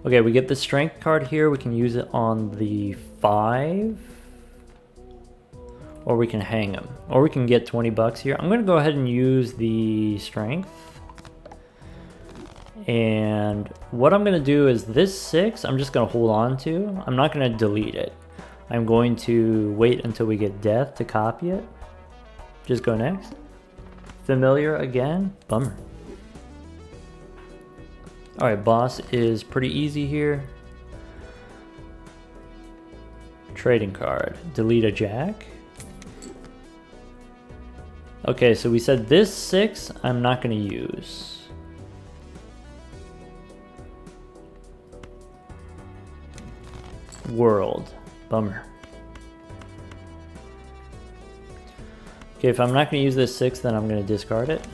Okay, we get the strength card here. We can use it on the 5. Or we can hang him. Or we can get 20 bucks here. I'm going to go ahead and use the strength. And what I'm going to do is this 6, I'm just going to hold on to. I'm not going to delete it. I'm going to wait until we get death to copy it. Just go next. Familiar again. Bummer. Alright, boss is pretty easy here. Trading card. Delete a jack. Okay, so we said this 6 I'm not going to use. World. Bummer. Okay, if I'm not going to use this 6, then I'm going to discard it.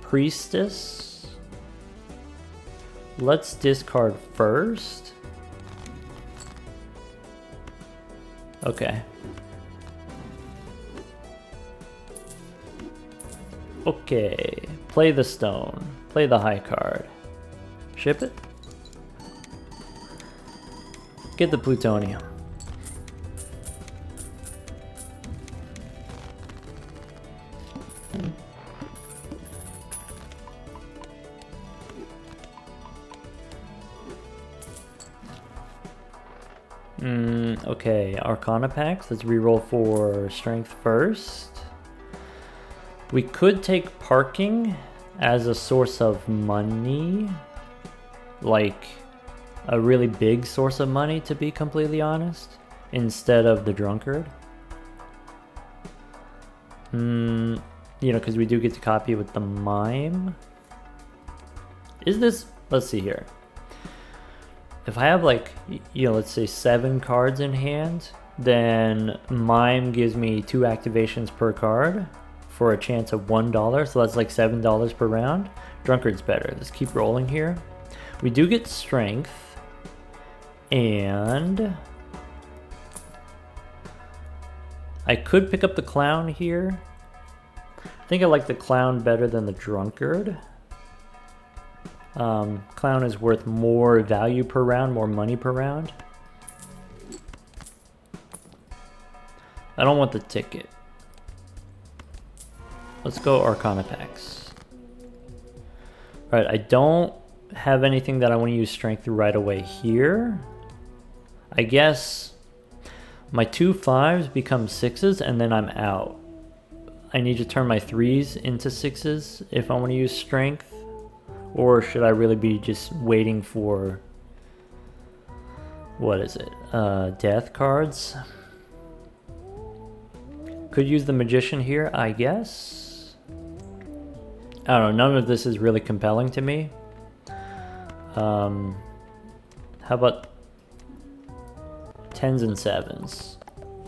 Priestess. Let's discard first. Okay. Okay. Play the stone. Play the high card. Ship it. Get the plutonium. Okay, Arcana packs. Let's reroll for strength first. We could take parking as a source of money. Like a really big source of money, to be completely honest, instead of the drunkard. You know, because we do get to copy with the mime. Is this, let's see here. If I have like, you know, let's say 7 cards in hand, then mime gives me 2 activations per card for a chance of $1, so that's like $7 per round. Drunkard's better. Let's keep rolling here. We do get strength, and I could pick up the clown here. I think I like the clown better than the drunkard. Clown is worth more value per round, more money per round. I don't want the ticket. Let's go Arcana packs. Alright, I don't have anything that I want to use strength right away here. I guess my 2 5s become 6s and then I'm out. I need to turn my 3s into 6s if I want to use strength. Or should I really be just waiting for, what is it, death cards? Could use the magician here, I guess. I don't know, none of this is really compelling to me. How about 10s and 7s?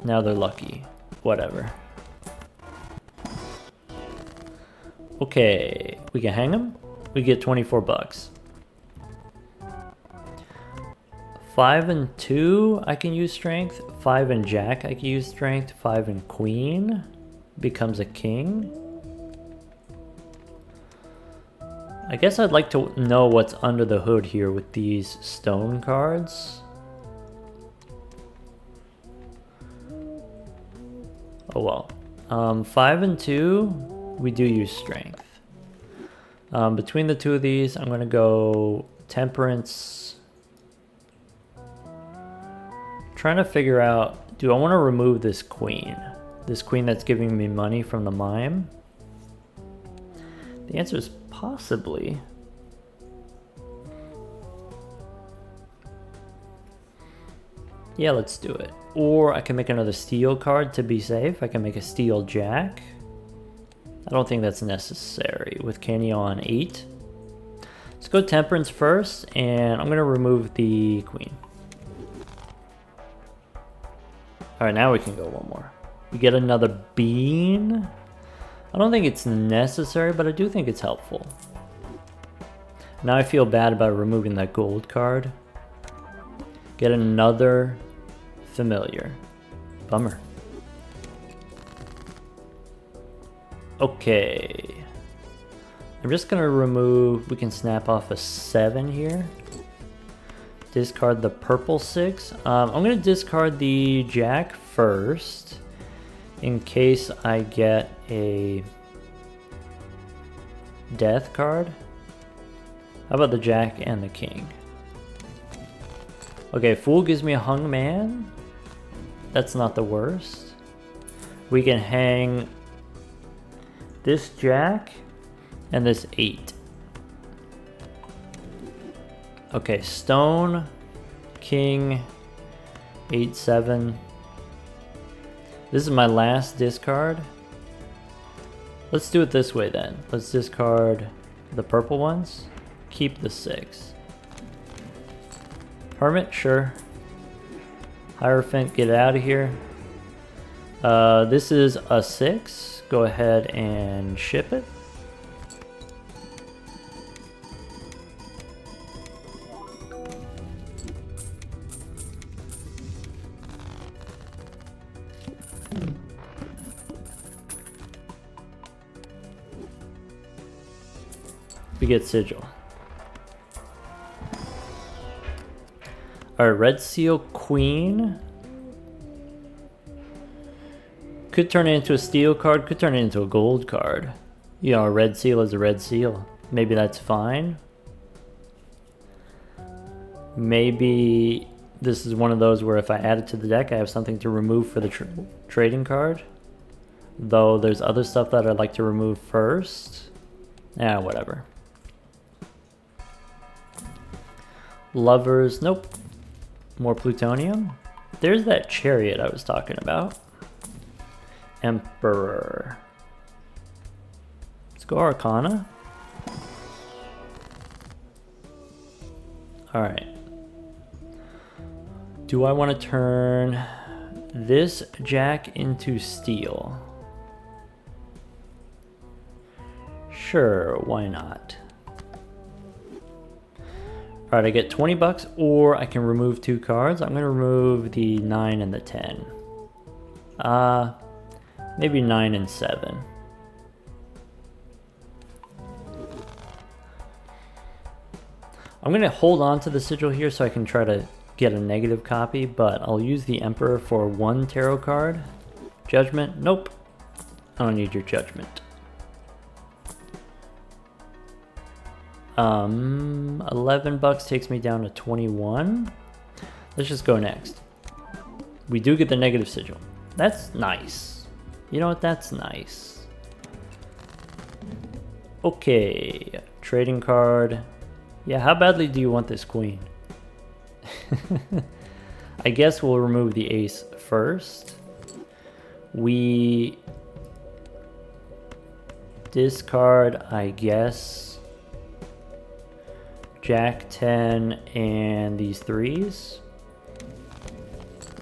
Now they're lucky, whatever. Okay, we can hang them. We get 24 bucks. 5 and 2, I can use strength. 5 and jack, I can use strength. 5 and queen becomes a king. I guess I'd like to know what's under the hood here with these stone cards. Oh well. 5 and 2, we do use strength. Between the 2 of these, I'm going to go temperance. Trying to figure out, do I want to remove this queen? This queen that's giving me money from the mime? The answer is possibly. Yeah, let's do it. Or I can make another steel card to be safe. I can make a steel jack. I don't think that's necessary with Canio on 8. Let's go temperance first, and I'm going to remove the queen. Alright, now we can go one more. We get another bean. I don't think it's necessary, but I do think it's helpful. Now I feel bad about removing that gold card. Get another familiar. Bummer. Okay. I'm just gonna remove, we can snap off a 7 here. Discard the purple 6. I'm gonna discard the jack first in case I get a death card. How about the jack and the king? Okay, fool gives me a hung man. That's not the worst. We can hang this jack and this 8. Okay, stone, king, 8, 7. This is my last discard. Let's do it this way then. Let's discard the purple ones. Keep the 6. Hermit, sure. Hierophant, get out of here. This is a 6. Go ahead and ship it. We get Sigil. Our Red Seal Queen. Could turn it into a steel card, could turn it into a gold card. You know, a red seal is a red seal. Maybe that's fine. Maybe this is one of those where if I add it to the deck, I have something to remove for the trading card. Though there's other stuff that I'd like to remove first. Yeah, whatever. Lovers, nope. More plutonium. There's that chariot I was talking about. Emperor. Let's go Arcana. Alright. Do I want to turn this jack into steel? Sure, why not? Alright, I get 20 bucks, or I can remove 2 cards. I'm going to remove the 9 and the 10. Maybe 9 and 7. I'm going to hold on to the sigil here so I can try to get a negative copy, but I'll use the Emperor for 1 tarot card. Judgment, nope. I don't need your judgment. 11 bucks takes me down to 21. Let's just go next. We do get the negative sigil. That's nice. You know what? That's nice. Okay, trading card. Yeah, how badly do you want this queen? I guess we'll remove the ace first. We discard, I guess, Jack 10 and these 3s.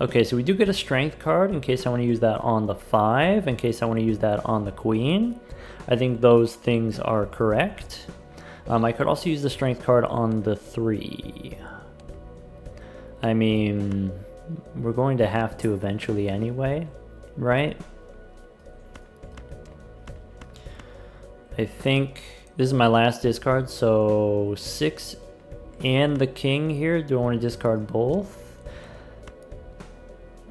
Okay, so we do get a strength card in case I want to use that on the 5, in case I want to use that on the queen. I think those things are correct. I could also use the strength card on the 3. I mean, we're going to have to eventually anyway, right? I think this is my last discard, so 6 and the king here. Do I want to discard both?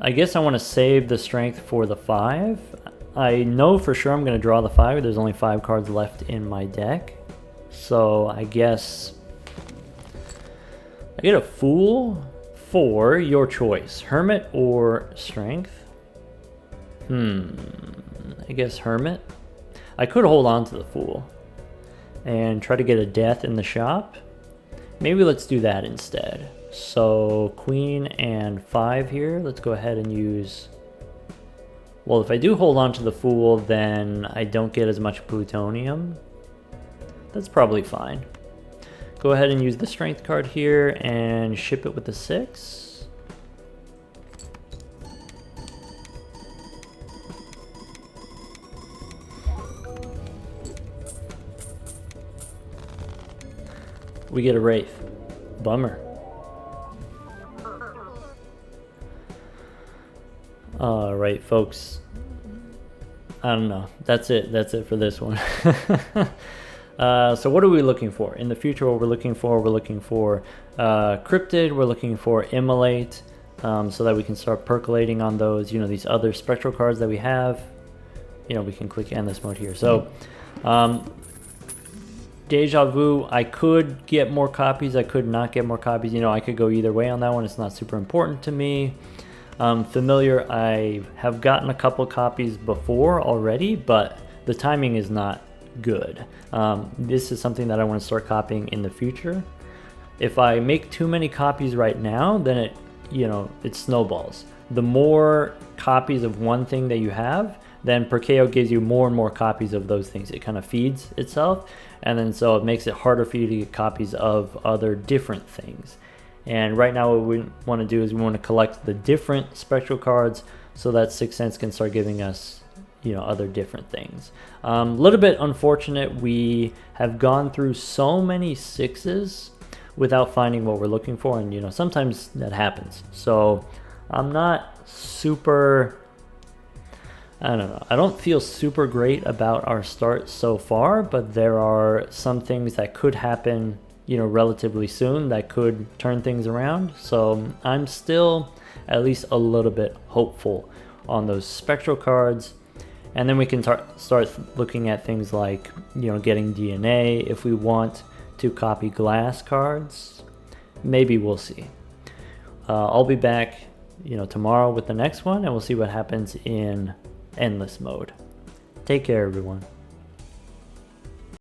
I guess I want to save the strength for the 5. I know for sure I'm going to draw the 5. There's only 5 cards left in my deck. So I guess I get a Fool for your choice. Hermit or Strength? I guess Hermit. I could hold on to the Fool and try to get a death in the shop. Maybe let's do that instead. So queen and 5 here. Let's go ahead and use... Well, if I do hold on to the Fool, then I don't get as much plutonium. That's probably fine. Go ahead and use the strength card here and ship it with the 6. We get a Wraith. Bummer. Alright, folks. I don't know. That's it. That's it for this one. So what are we looking for? In the future, what we're looking for Cryptid, we're looking for Immolate, so that we can start percolating on those, you know, these other spectral cards that we have. You know, we can click Endless Mode here. So, Deja Vu, I could get more copies, I could not get more copies. You know, I could go either way on that one. It's not super important to me. Familiar, I have gotten a couple copies before already, but the timing is not good. This is something that I want to start copying in the future. If I make too many copies right now, then it, you know, it snowballs. The more copies of one thing that you have, then Perkeo gives you more and more copies of those things. It kind of feeds itself, and then so it makes it harder for you to get copies of other different things. And right now what we want to do is we want to collect the different spectral cards so that 6th Sense can start giving us, you know, other different things. A little bit unfortunate, we have gone through so many 6s without finding what we're looking for, and you know, sometimes that happens. So I'm not super, I don't know, I don't feel super great about our start so far, but there are some things that could happen, you know, relatively soon that could turn things around. So I'm still at least a little bit hopeful on those spectral cards. And then we can start looking at things like, you know, getting DNA. If we want to copy glass cards, maybe we'll see. I'll be back, you know, tomorrow with the next one, and we'll see what happens in endless mode. Take care, everyone.